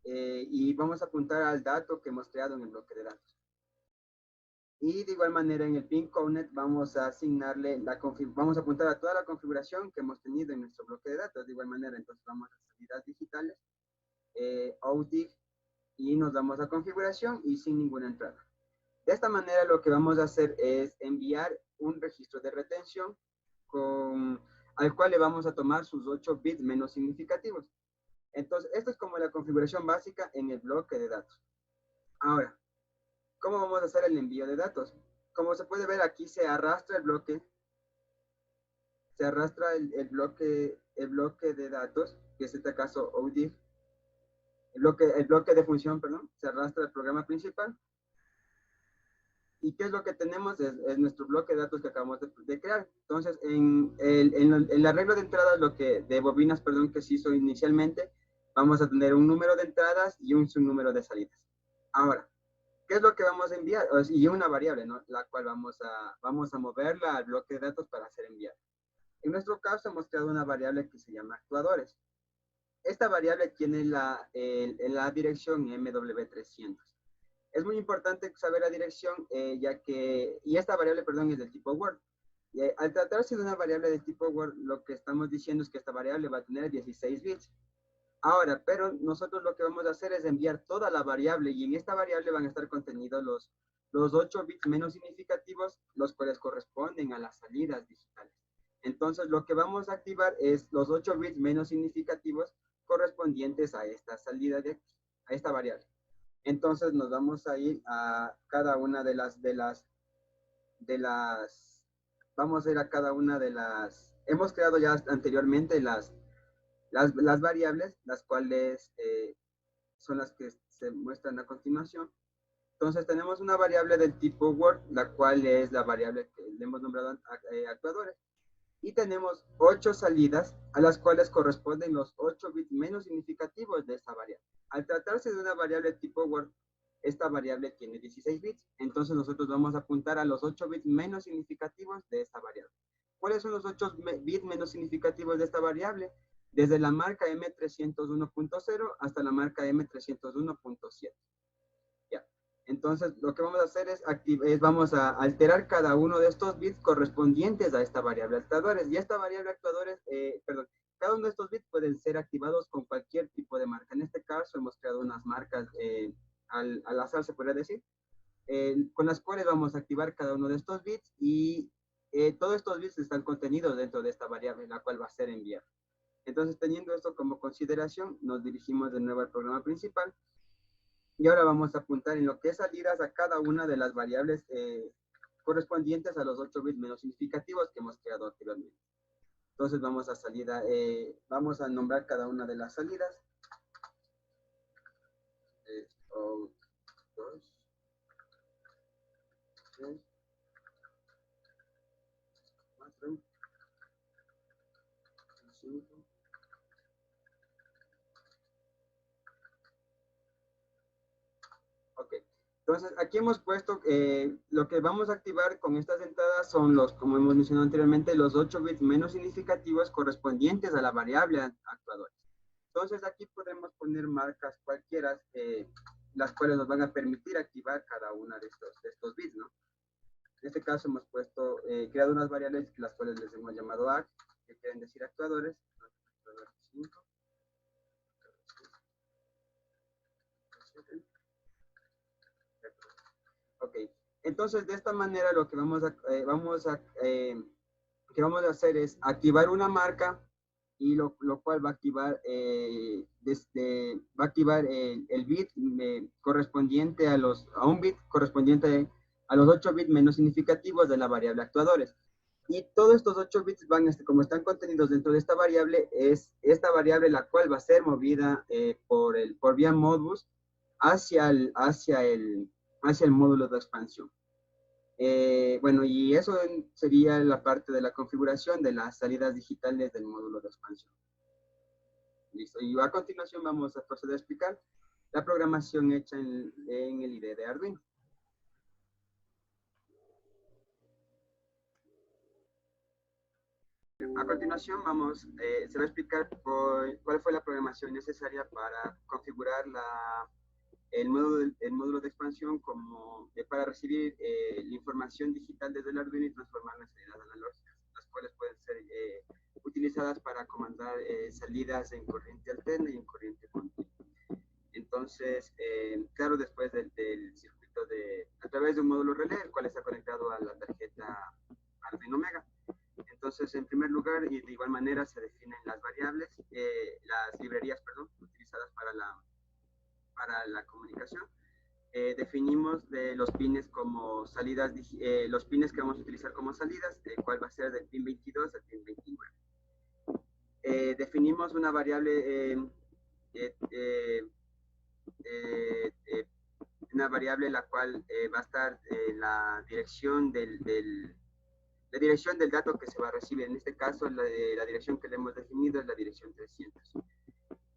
y vamos a apuntar al dato que hemos creado en el bloque de datos. Y de igual manera en el pin counter vamos a asignarle vamos a apuntar a toda la configuración que hemos tenido en nuestro bloque de datos. De igual manera, entonces vamos a salidas digitales, Audi, y nos damos a configuración y sin ninguna entrada. De esta manera lo que vamos a hacer es enviar un registro de retención al cual le vamos a tomar sus 8 bits menos significativos. Entonces, esto es como la configuración básica en el bloque de datos. Ahora, ¿cómo vamos a hacer el envío de datos? Como se puede ver aquí, se arrastra el bloque de datos, que es en este caso ODIF, el bloque de función, perdón, se arrastra el programa principal. ¿Y qué es lo que tenemos? Es nuestro bloque de datos que acabamos de crear. Entonces, en el arreglo de entradas, de bobinas, perdón, que se hizo inicialmente, vamos a tener un número de entradas y un subnúmero de salidas. Ahora, ¿qué es lo que vamos a enviar? Y una variable, ¿no? La cual vamos a moverla al bloque de datos para hacer enviar. En nuestro caso, hemos creado una variable que se llama actuadores. Esta variable tiene la dirección MW300. Es muy importante saber la dirección, y esta variable, perdón, es del tipo Word. Al tratarse de una variable de tipo Word, lo que estamos diciendo es que esta variable va a tener 16 bits. Ahora, pero nosotros lo que vamos a hacer es enviar toda la variable, y en esta variable van a estar contenidos los 8 bits menos significativos, los cuales corresponden a las salidas digitales. Entonces, lo que vamos a activar es los 8 bits menos significativos correspondientes a esta salida a esta variable. Entonces nos vamos a ir a cada una vamos a ir a cada una de las, hemos creado ya anteriormente las variables, las cuales son las que se muestran a continuación. Entonces tenemos una variable del tipo Word, la cual es la variable que le hemos nombrado actuadores. Y tenemos 8 salidas a las cuales corresponden los 8 bits menos significativos de esta variable. Al tratarse de una variable tipo Word, esta variable tiene 16 bits, entonces nosotros vamos a apuntar a los 8 bits menos significativos de esta variable. ¿Cuáles son los 8 bits menos significativos de esta variable? Desde la marca M301.0 hasta la marca M301.7. Entonces, lo que vamos a hacer vamos a alterar cada uno de estos bits correspondientes a esta variable actuadores. Y esta variable actuadores, cada uno de estos bits pueden ser activados con cualquier tipo de marca. En este caso, hemos creado unas marcas al azar, se podría decir, con las cuales vamos a activar cada uno de estos bits, y todos estos bits están contenidos dentro de esta variable, la cual va a ser enviada. Entonces, teniendo esto como consideración, nos dirigimos de nuevo al programa principal. Y ahora vamos a apuntar en lo que es salidas a cada una de las variables correspondientes a los 8 bits menos significativos que hemos creado anteriormente. Entonces vamos a nombrar cada una de las salidas. O, 2, 3, 4, 5. Ok, entonces aquí hemos puesto lo que vamos a activar con estas entradas son como hemos mencionado anteriormente, los 8 bits menos significativos correspondientes a la variable actuadores. Entonces aquí podemos poner marcas cualquiera, las cuales nos van a permitir activar cada una de estos bits, ¿no? En este caso hemos creado unas variables las cuales les hemos llamado act, que quieren decir actuadores. 5, ok, entonces de esta manera lo que vamos a hacer es activar una marca y lo cual va a activar, va a activar el bit correspondiente a un bit correspondiente a los 8 bits menos significativos de la variable actuadores. Y todos estos 8 bits van, como están contenidos dentro de esta variable, es esta variable la cual va a ser movida por vía Modbus hacia el módulo de expansión. Bueno, y eso sería la parte de la configuración de las salidas digitales del módulo de expansión. Listo, y a continuación vamos a proceder a explicar la programación hecha en el IDE de Arduino. A continuación se va a explicar cuál fue la programación necesaria para configurar el módulo de expansión para recibir la información digital desde el Arduino y transformarla en salidas analógicas, las cuales pueden ser utilizadas para comandar salidas en corriente alterna y en corriente continua. Entonces, claro, después del circuito a través de un módulo relé, el cual está conectado a la tarjeta Arduino Mega. Entonces, en primer lugar, y de igual manera, se definen las variables, las librerías, perdón, utilizadas para la comunicación. Definimos los pines como salidas, los pines que vamos a utilizar como salidas, cuál va a ser del pin 22 al pin 29. Definimos una variable, la cual va a estar la dirección la dirección del dato que se va a recibir. En este caso, la dirección que le hemos definido es la dirección 300.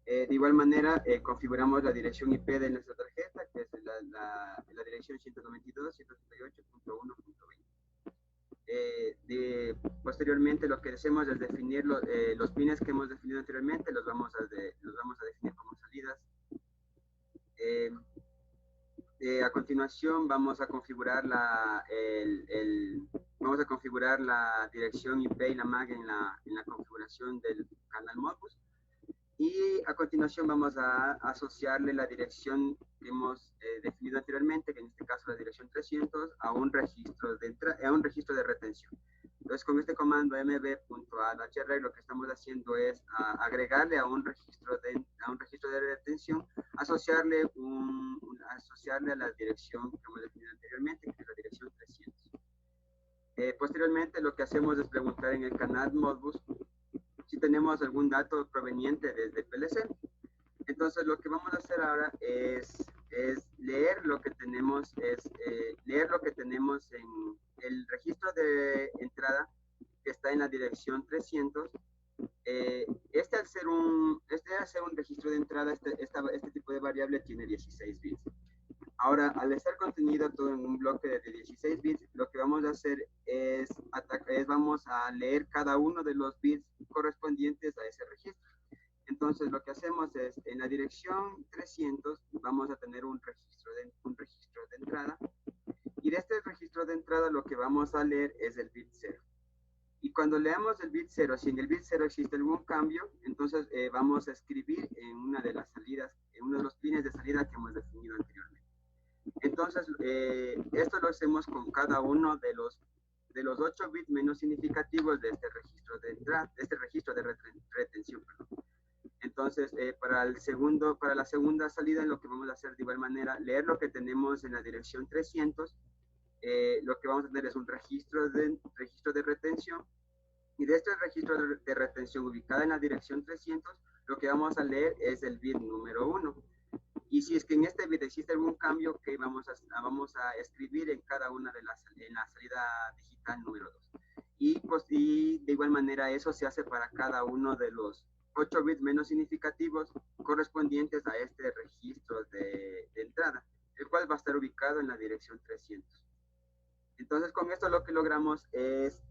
De igual manera, configuramos la dirección IP de nuestra tarjeta, que es la dirección 192.168.1.20. Posteriormente, lo que hacemos es definir los pines que hemos definido anteriormente, los vamos a definir como salidas. A continuación, vamos a configurar la dirección IP y la MAC en la configuración del canal Modbus. Y a continuación vamos a asociarle la dirección que hemos definido anteriormente, que en este caso la dirección 300, a un registro de retención. Entonces, con este comando mb.add lo que estamos haciendo es agregarle a un registro de retención, asociarle a la dirección que hemos definido anteriormente, que es la dirección 300. Posteriormente, lo que hacemos es preguntar en el canal Modbus si tenemos algún dato proveniente desde PLC. Entonces, lo que vamos a hacer ahora es leer lo que tenemos en el registro de entrada que está en la dirección 300. Al ser un registro de entrada, este tipo de variable tiene 16 bits. Ahora, al estar contenido todo en un bloque de 16 bits, lo que vamos a hacer es vamos a leer cada uno de los bits correspondientes a ese registro. Entonces, lo que hacemos es, en la dirección 300, vamos a tener un registro de entrada. Y de este registro de entrada, lo que vamos a leer es el bit 0. Y cuando leamos el bit 0, si en el bit 0 existe algún cambio, entonces vamos a escribir en una de las salidas, en uno de los pines de salida que hemos definido anteriormente. Entonces, esto lo hacemos con cada uno de los 8 bits menos significativos de este registro de entrada, de este registro de retención. Perdón. Entonces, para la segunda salida, lo que vamos a hacer de igual manera, leer lo que tenemos en la dirección 300. Lo que vamos a tener es un registro de retención. Y de este registro de retención ubicada en la dirección 300, lo que vamos a leer es el bit número 1. Y si es que en este bit existe algún cambio, que vamos a escribir en cada una en la salida digital número 2. Y de igual manera eso se hace para cada uno de los 8 bits menos significativos correspondientes a este registro de entrada, el cual va a estar ubicado en la dirección 300. Entonces, con esto lo que logramos es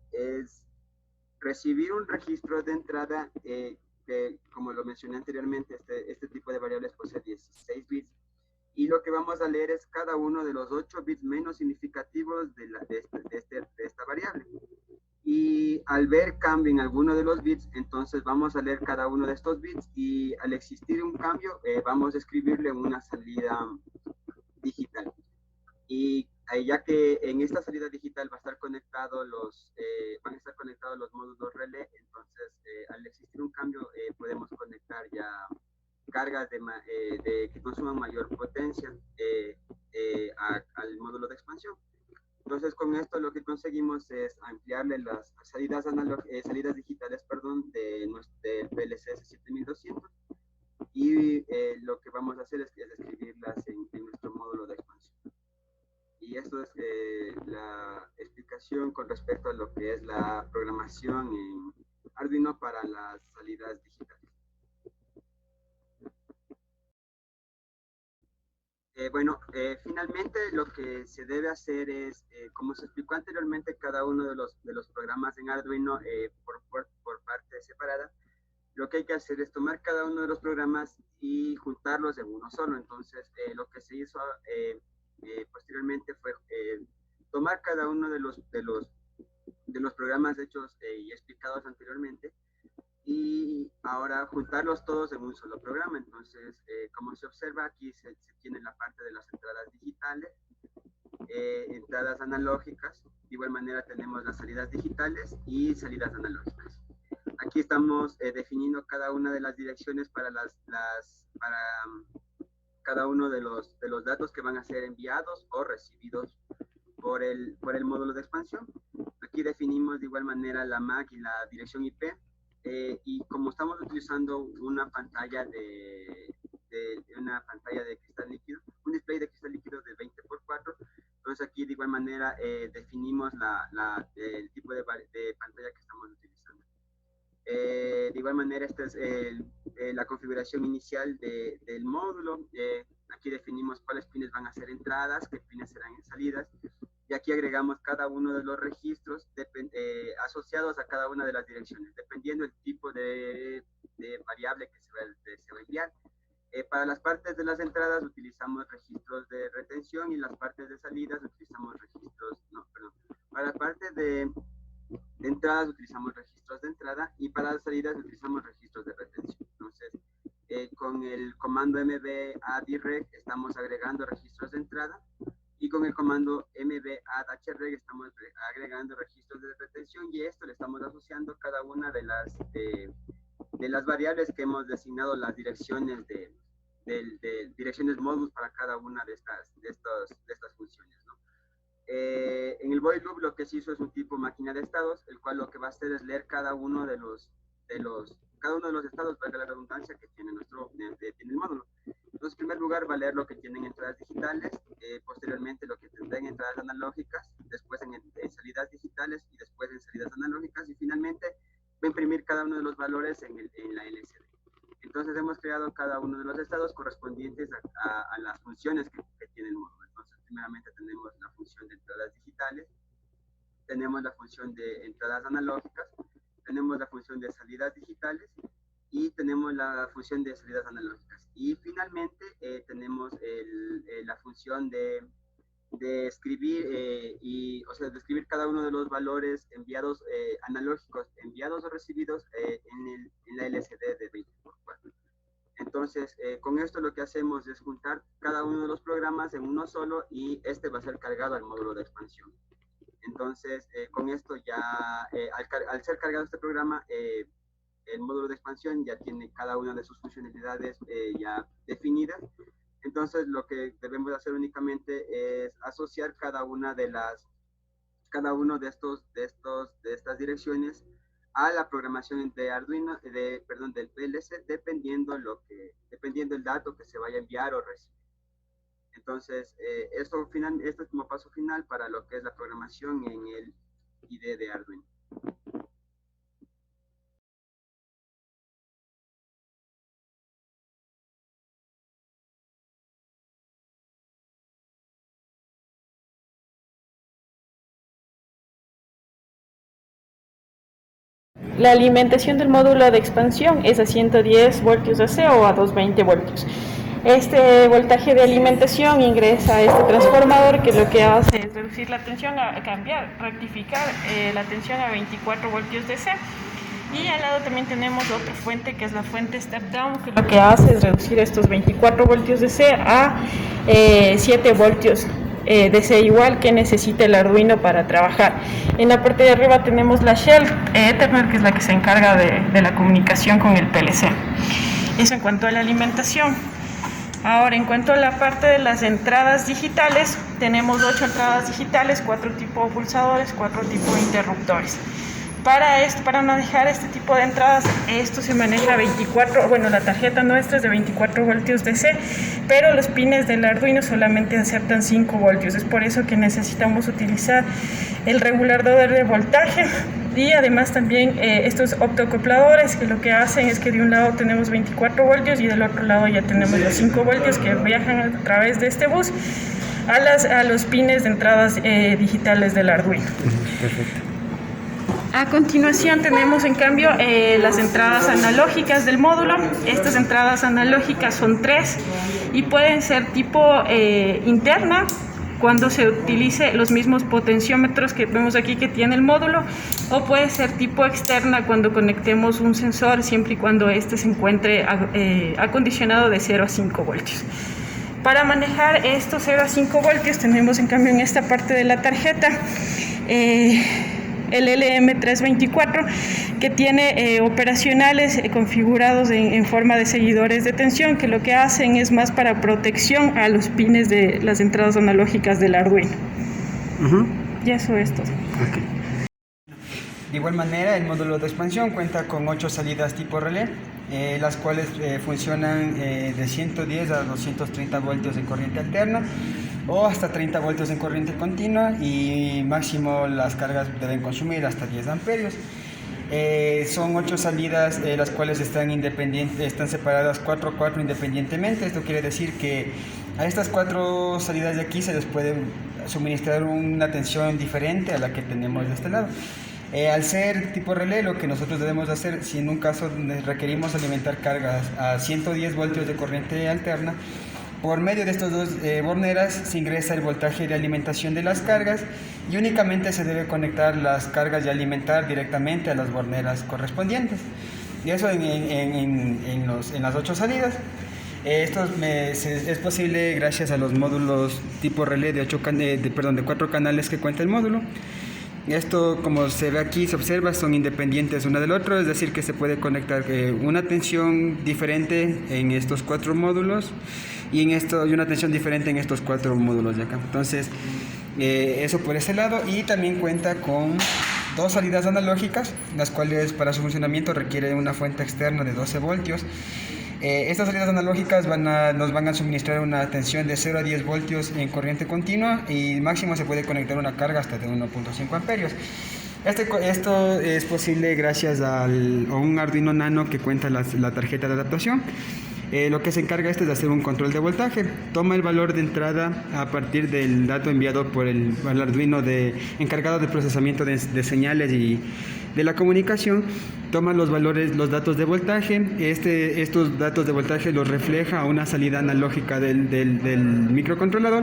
recibir un registro de entrada que, como lo mencioné anteriormente, este tipo de variables posee 16 bits. Y lo que vamos a leer es cada uno de los 8 bits menos significativos de esta variable. Y al ver cambio en alguno de los bits, entonces vamos a leer cada uno de estos bits y al existir un cambio, vamos a escribirle una salida digital. Y ya que en esta salida digital van a estar conectados los módulos relé, entonces al existir un cambio que consuman mayor potencia al módulo de expansión. Entonces, con esto lo que conseguimos es ampliarle las salidas digitales, del PLC 7200, y lo que vamos a hacer es escribirlas en nuestro módulo de expansión. Y esto es la explicación con respecto a lo que es la programación en Arduino para las salidas digitales. Finalmente lo que se debe hacer es, como se explicó anteriormente, cada uno de los programas en Arduino por parte separada. Lo que hay que hacer es tomar cada uno de los programas y juntarlos en uno solo. Entonces, lo que se hizo posteriormente fue tomar cada uno de los programas hechos y explicados anteriormente, y ahora juntarlos todos en un solo programa. Entonces, como se observa aquí, se tiene la parte de las entradas digitales, entradas analógicas. De igual manera tenemos las salidas digitales y salidas analógicas. Aquí estamos definiendo cada una de las direcciones para cada uno de los datos que van a ser enviados o recibidos por el módulo de expansión. Aquí definimos de igual manera la MAC y la dirección IP, y como estamos utilizando una pantalla de cristal líquido, un display de cristal líquido de 20x4, entonces aquí de igual manera definimos el tipo de pantalla que estamos utilizando. De igual manera, esta es la configuración inicial del módulo. Aquí definimos cuáles pines van a ser entradas, qué pines serán en salidas, y aquí agregamos cada uno de los registros asociados a cada una de las direcciones, dependiendo del tipo de variable que se va a enviar. Para las partes de las entradas utilizamos registros de retención, y las partes de salidas utilizamos para la parte de entradas utilizamos registros de entrada, y para las salidas utilizamos registros de retención. Entonces, con el comando mb-add-reg estamos agregando registros de entrada, y con el comando mb-add-hreg estamos agregando registros de retención, y esto le estamos asociando cada una de las variables que hemos designado las direcciones direcciones módulos para cada una de estas funciones, ¿no? En el void loop lo que se hizo es un tipo máquina de estados, el cual lo que va a hacer es leer cada uno de los estados, para la redundancia, que tiene el módulo. Entonces, en primer lugar va a leer lo que tienen entradas digitales, posteriormente lo que tendrán entradas analógicas, después en salidas digitales, y después en salidas analógicas, y finalmente va a imprimir cada uno de los valores en la LCD. Entonces, hemos creado cada uno de los estados correspondientes a las funciones que tiene el módulo. Entonces, primeramente tenemos la función de entradas digitales, tenemos la función de entradas analógicas, tenemos la función de salidas digitales, y tenemos la función de salidas analógicas. Y finalmente tenemos la función de escribir, de escribir cada uno de los valores enviados, analógicos, enviados o recibidos en la LCD de 20x4. Entonces, con esto lo que hacemos es juntar cada uno de los programas en uno solo, y este va a ser cargado al módulo de expansión. Entonces, con esto ya, al ser cargado este programa, el módulo de expansión ya tiene cada una de sus funcionalidades ya definidas. Entonces, lo que debemos hacer únicamente es asociar cada uno de estas direcciones a la programación de Arduino, del PLC, dependiendo el dato que se vaya a enviar o recibir. Entonces, esto es como paso final para lo que es la programación en el IDE de Arduino. La alimentación del módulo de expansión es a 110 voltios AC o a 220 voltios. Este voltaje de alimentación ingresa a este transformador, que lo que hace es reducir la tensión, rectificar la tensión a 24 voltios DC. Y al lado también tenemos otra fuente, que es la fuente step down, que lo que hace es reducir estos 24 voltios DC a 7 voltios DC, igual que necesita el Arduino para trabajar. En la parte de arriba tenemos la shell Ethernet, que es la que se encarga de la comunicación con el PLC. Eso en cuanto a la alimentación. Ahora, en cuanto a la parte de las entradas digitales, tenemos 8 entradas digitales, 4 tipos de pulsadores, 4 tipos de interruptores. Para esto, para manejar este tipo de entradas, esto se maneja 24, bueno, la tarjeta nuestra es de 24 voltios DC, pero los pines del Arduino solamente aceptan 5 voltios. Es por eso que necesitamos utilizar el regulador de voltaje y además también estos optoacopladores, que lo que hacen es que de un lado tenemos 24 voltios y del otro lado ya tenemos los 5 voltios que viajan a través de este bus a los pines de entradas digitales del Arduino. Perfecto. A continuación tenemos en cambio las entradas analógicas del módulo. Estas entradas analógicas son 3 y pueden ser tipo interna, cuando se utilice los mismos potenciómetros que vemos aquí que tiene el módulo, o puede ser tipo externa cuando conectemos un sensor, siempre y cuando este se encuentre acondicionado de 0 a 5 voltios. Para manejar estos 0 a 5 voltios tenemos en cambio en esta parte de la tarjeta el LM324, que tiene operacionales configurados en forma de seguidores de tensión, que lo que hacen es más para protección a los pines de las entradas analógicas del Arduino. Y eso es todo. Okay. De igual manera, el módulo de expansión cuenta con 8 salidas tipo relé, las cuales funcionan de 110 a 230 voltios en corriente alterna o hasta 30 voltios en corriente continua, y máximo las cargas deben consumir hasta 10 amperios. Son 8 salidas, las cuales están separadas 4 a 4 independientemente. Esto quiere decir que a estas 4 salidas de aquí se les puede suministrar una tensión diferente a la que tenemos de este lado. Al ser tipo relé, lo que nosotros debemos hacer, si en un caso requerimos alimentar cargas a 110 voltios de corriente alterna, por medio de estos dos borneras se ingresa el voltaje de alimentación de las cargas y únicamente se debe conectar las cargas y alimentar directamente a las borneras correspondientes. Y eso en las 8 salidas. Esto es posible gracias a los módulos tipo relé de 4 canales que cuenta el módulo. Esto, como se ve aquí, se observa, son independientes uno del otro, es decir, que se puede conectar una tensión diferente en estos 4 módulos y una tensión diferente en estos 4 módulos de acá. Entonces, eso por ese lado. Y también cuenta con 2 salidas analógicas, las cuales para su funcionamiento requieren una fuente externa de 12 voltios. Estas salidas analógicas nos van a suministrar una tensión de 0 a 10 voltios en corriente continua y máximo se puede conectar una carga hasta de 1.5 amperios. Esto es posible gracias a un Arduino Nano que cuenta la tarjeta de adaptación. Lo que se encarga es de hacer un control de voltaje. Toma el valor de entrada a partir del dato enviado por el Arduino encargado de procesamiento de señales y de la comunicación. Toma los datos de voltaje. Estos datos de voltaje los refleja a una salida analógica del microcontrolador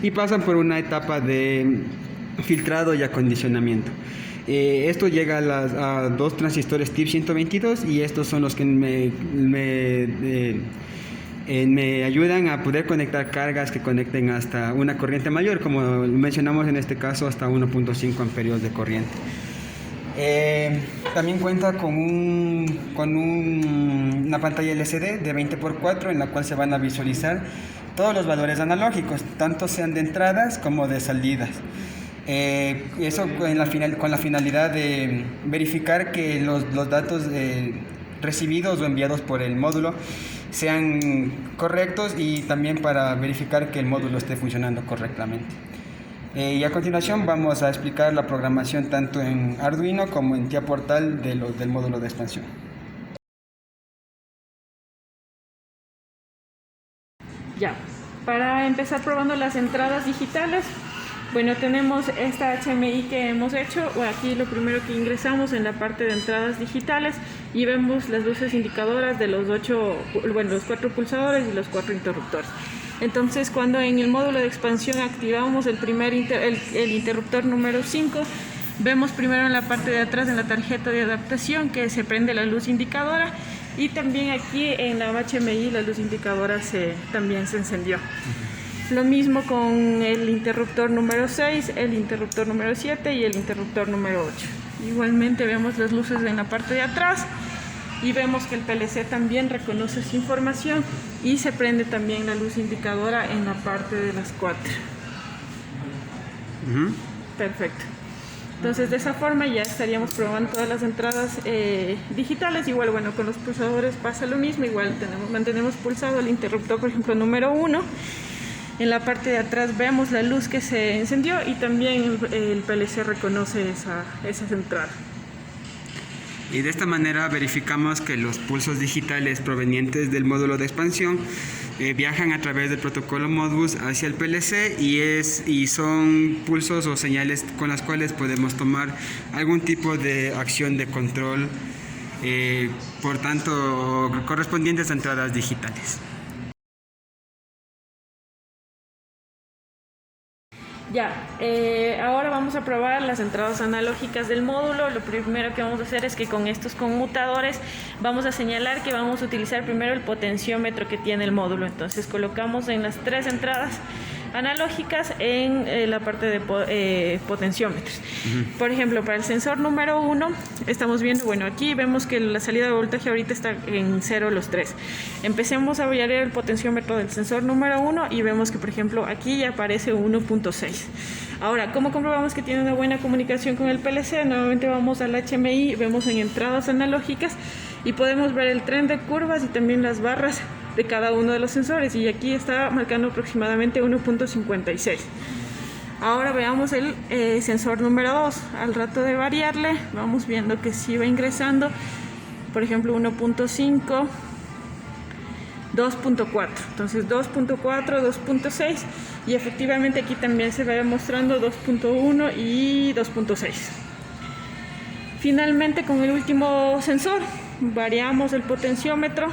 y pasan por una etapa de filtrado y acondicionamiento. Esto llega a 2 transistores TIP 122 y estos son los que me ayudan a poder conectar cargas que conecten hasta una corriente mayor, como mencionamos en este caso hasta 1.5 amperios de corriente. También cuenta con una pantalla LCD de 20x4 en la cual se van a visualizar todos los valores analógicos, tanto sean de entradas como de salidas. Eso con la finalidad de verificar que los datos recibidos o enviados por el módulo sean correctos y también para verificar que el módulo esté funcionando correctamente. Y a continuación vamos a explicar la programación tanto en Arduino como en TIA Portal del módulo de expansión. Ya, para empezar probando las entradas digitales, bueno, tenemos esta HMI que hemos hecho. Aquí lo primero que ingresamos en la parte de entradas digitales y vemos las luces indicadoras de los 4 pulsadores y los 4 interruptores. Entonces, cuando en el módulo de expansión activamos el interruptor número 5, vemos primero en la parte de atrás, en la tarjeta de adaptación, que se prende la luz indicadora, y también aquí en la HMI la luz indicadora también se encendió. Lo mismo con el interruptor número 6, el interruptor número 7 y el interruptor número 8. Igualmente vemos las luces en la parte de atrás y vemos que el PLC también reconoce esa información y se prende también la luz indicadora en la parte de las 4. Perfecto. Entonces de esa forma ya estaríamos probando todas las entradas digitales. Igual, bueno, con los pulsadores pasa lo mismo. Igual mantenemos pulsado el interruptor, por ejemplo, número 1. En la parte de atrás vemos la luz que se encendió y también el PLC reconoce esas entradas. Y de esta manera verificamos que los pulsos digitales provenientes del módulo de expansión viajan a través del protocolo Modbus hacia el PLC y son pulsos o señales con las cuales podemos tomar algún tipo de acción de control, por tanto correspondientes a entradas digitales. Ya, ahora vamos a probar las entradas analógicas del módulo. Lo primero que vamos a hacer es que con estos conmutadores vamos a señalar que vamos a utilizar primero el potenciómetro que tiene el módulo. Entonces colocamos en las 3 entradas analógicas en la parte de potenciómetros. Por ejemplo, para el sensor número 1 estamos viendo, bueno, aquí vemos que la salida de voltaje ahorita está en 0 los 3. Empecemos a variar el potenciómetro del sensor número 1 y vemos que, por ejemplo, aquí ya aparece 1.6. Ahora, ¿cómo comprobamos que tiene una buena comunicación con el PLC? Nuevamente vamos al HMI, vemos en entradas analógicas y podemos ver el tren de curvas y también las barras de cada uno de los sensores, y aquí está marcando aproximadamente 1.56. Ahora veamos el sensor número 2. Al rato de variarle vamos viendo que sí va ingresando, por ejemplo, 1.5, 2.4, entonces 2.4, 2.6, y efectivamente aquí también se va mostrando 2.1 y 2.6. Finalmente, con el último sensor variamos el potenciómetro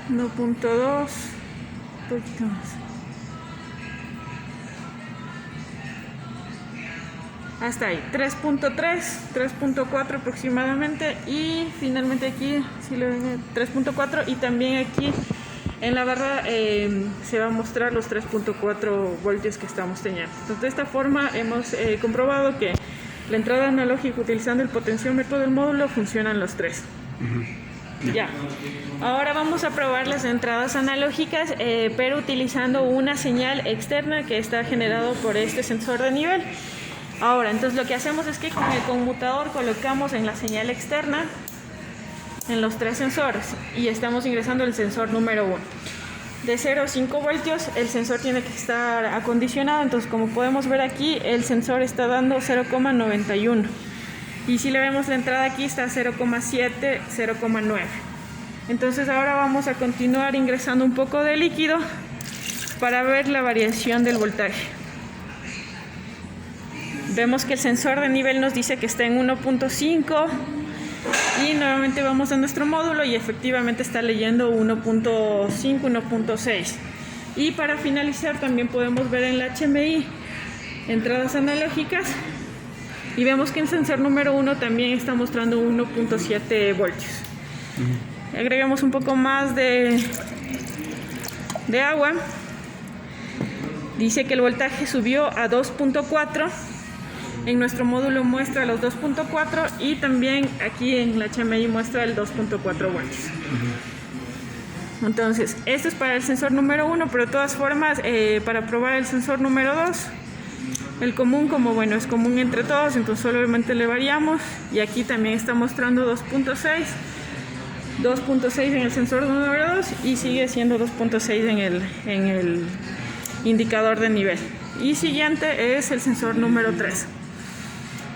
1.2, un poquito más, hasta ahí, 3.3, 3.4 aproximadamente, y finalmente aquí si lo ven 3.4, y también aquí en la barra se va a mostrar los 3.4 voltios que estamos teniendo. Entonces, de esta forma hemos comprobado que la entrada analógica utilizando el potenciómetro del módulo funcionan los 3. Ya. Ahora vamos a probar las entradas analógicas, pero utilizando una señal externa que está generado por este sensor de nivel. Ahora, entonces lo que hacemos es que con el conmutador colocamos en la señal externa en los 3 sensores y estamos ingresando el sensor número 1. De 0 a 5 voltios el sensor tiene que estar acondicionado, entonces como podemos ver aquí el sensor está dando 0,91. Y si le vemos la entrada aquí está 0,7, 0,9. Entonces ahora vamos a continuar ingresando un poco de líquido para ver la variación del voltaje. Vemos que el sensor de nivel nos dice que está en 1.5 y nuevamente vamos a nuestro módulo y efectivamente está leyendo 1.5, 1.6. Y para finalizar también podemos ver en la HMI entradas analógicas y vemos que el sensor número 1 también está mostrando 1.7 voltios. Agregamos un poco más de agua. Dice que el voltaje subió a 2.4. En nuestro módulo muestra los 2.4 y también aquí en la HMI muestra el 2.4 voltios. Entonces, esto es para el sensor número 1, pero de todas formas, para probar el sensor número 2, el común, como bueno, es común entre todos, entonces solamente le variamos y aquí también está mostrando 2.6, 2.6 en el sensor número 2 y sigue siendo 2.6 en el indicador de nivel. Y siguiente es el sensor número 3.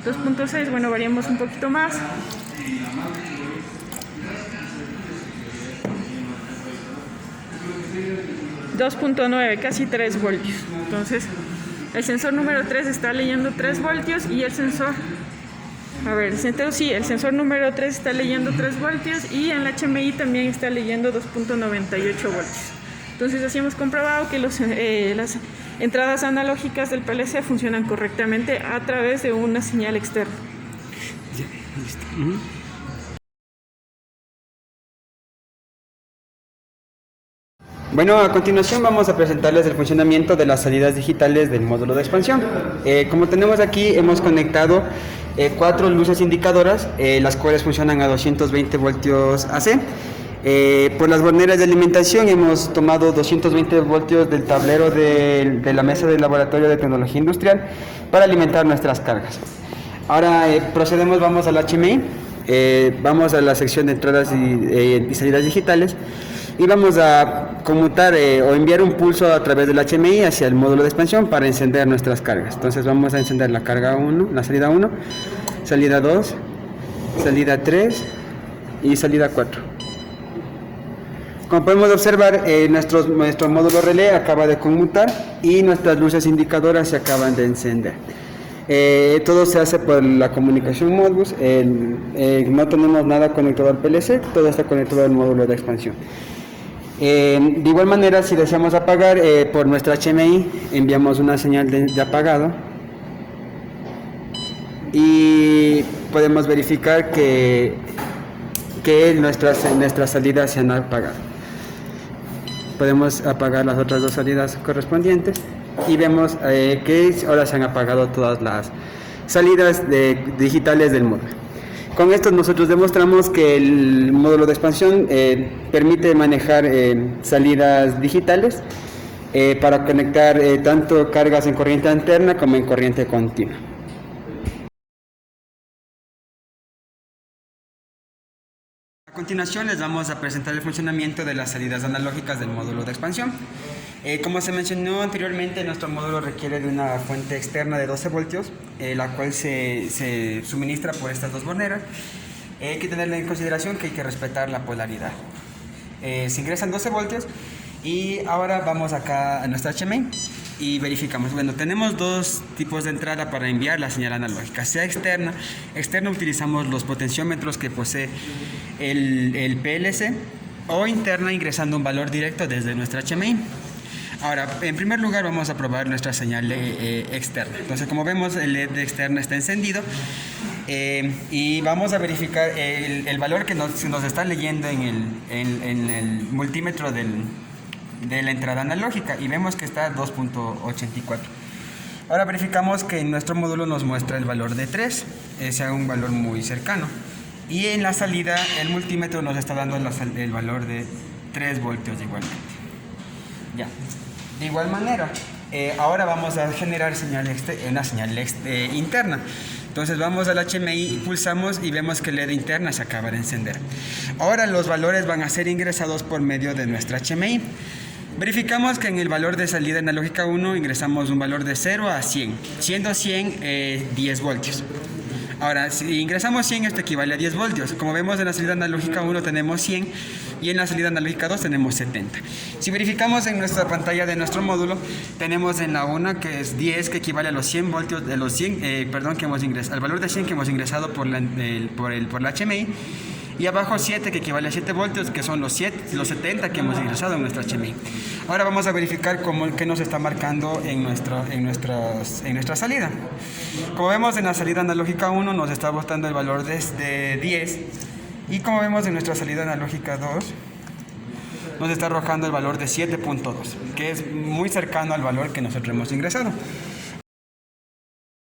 2.6, bueno, variamos un poquito más. 2.9, casi 3 voltios. Entonces, el sensor número 3 está leyendo 3 voltios y el sensor... el sensor número 3 está leyendo 3 voltios y en la HMI también está leyendo 2.98 voltios. Entonces, así hemos comprobado que las entradas analógicas del PLC funcionan correctamente a través de una señal externa. Ya, listo. Bueno, a continuación vamos a presentarles el funcionamiento de las salidas digitales del módulo de expansión. Como tenemos aquí, hemos conectado 4 luces indicadoras, las cuales funcionan a 220 voltios AC. Por las borneras de alimentación hemos tomado 220 voltios del tablero de la mesa del laboratorio de tecnología industrial para alimentar nuestras cargas. Ahora procedemos, vamos al HMI, vamos a la sección de entradas y salidas digitales y vamos a conmutar o enviar un pulso a través del HMI hacia el módulo de expansión para encender nuestras cargas. Entonces vamos a encender la carga 1, la salida 1, salida 2, salida 3 y salida 4. Como podemos observar, nuestro módulo relé acaba de conmutar y nuestras luces indicadoras se acaban de encender. Todo se hace por la comunicación Modbus, no tenemos nada conectado al PLC, todo está conectado al módulo de expansión. De igual manera, si deseamos apagar por nuestra HMI, enviamos una señal de apagado y podemos verificar que nuestras salidas se han apagado. Podemos apagar las otras 2 salidas correspondientes y vemos que ahora se han apagado todas las salidas digitales del módulo. Con esto nosotros demostramos que el módulo de expansión permite manejar salidas digitales para conectar tanto cargas en corriente alterna como en corriente continua. A continuación les vamos a presentar el funcionamiento de las salidas analógicas del módulo de expansión. Como se mencionó anteriormente, nuestro módulo requiere de una fuente externa de 12 voltios, la cual se suministra por estas 2 borneras. Hay que tener en consideración que hay que respetar la polaridad. Se ingresan 12 voltios y ahora vamos acá a nuestra HMI y verificamos. Bueno, tenemos 2 tipos de entrada para enviar la señal analógica, sea externa. Externa utilizamos los potenciómetros que posee el PLC, o interna ingresando un valor directo desde nuestra HMI. Ahora, en primer lugar vamos a probar nuestra señal externa. Entonces, como vemos, el LED externo está encendido y vamos a verificar el valor que nos está leyendo en el multímetro de la entrada analógica y vemos que está a 2.84. Ahora verificamos que en nuestro módulo nos muestra el valor de 3, sea un valor muy cercano. Y en la salida el multímetro nos está dando el valor de 3 voltios igualmente. Ya. De igual manera, ahora vamos a generar una señal interna. Entonces vamos al HMI, pulsamos y vemos que el LED interna se acaba de encender. Ahora los valores van a ser ingresados por medio de nuestra HMI. Verificamos que en el valor de salida analógica 1 ingresamos un valor de 0 a 100, siendo 100 10 voltios. Ahora, si ingresamos 100, esto equivale a 10 voltios. Como vemos, en la salida analógica 1 tenemos 100 y en la salida analógica 2 tenemos 70. Si verificamos en nuestra pantalla de nuestro módulo, tenemos en la 1 que es 10, que equivale a los 100 voltios, de los 100, que hemos ingresado, al valor de 100 que hemos ingresado por la HMI. Y abajo 7, que equivale a 7 voltios, que son los 70 que hemos ingresado en nuestra HMI. Ahora vamos a verificar qué nos está marcando en nuestra salida. Como vemos, en la salida analógica 1 nos está botando el valor de 10. Y como vemos en nuestra salida analógica 2, nos está arrojando el valor de 7.2, que es muy cercano al valor que nosotros hemos ingresado.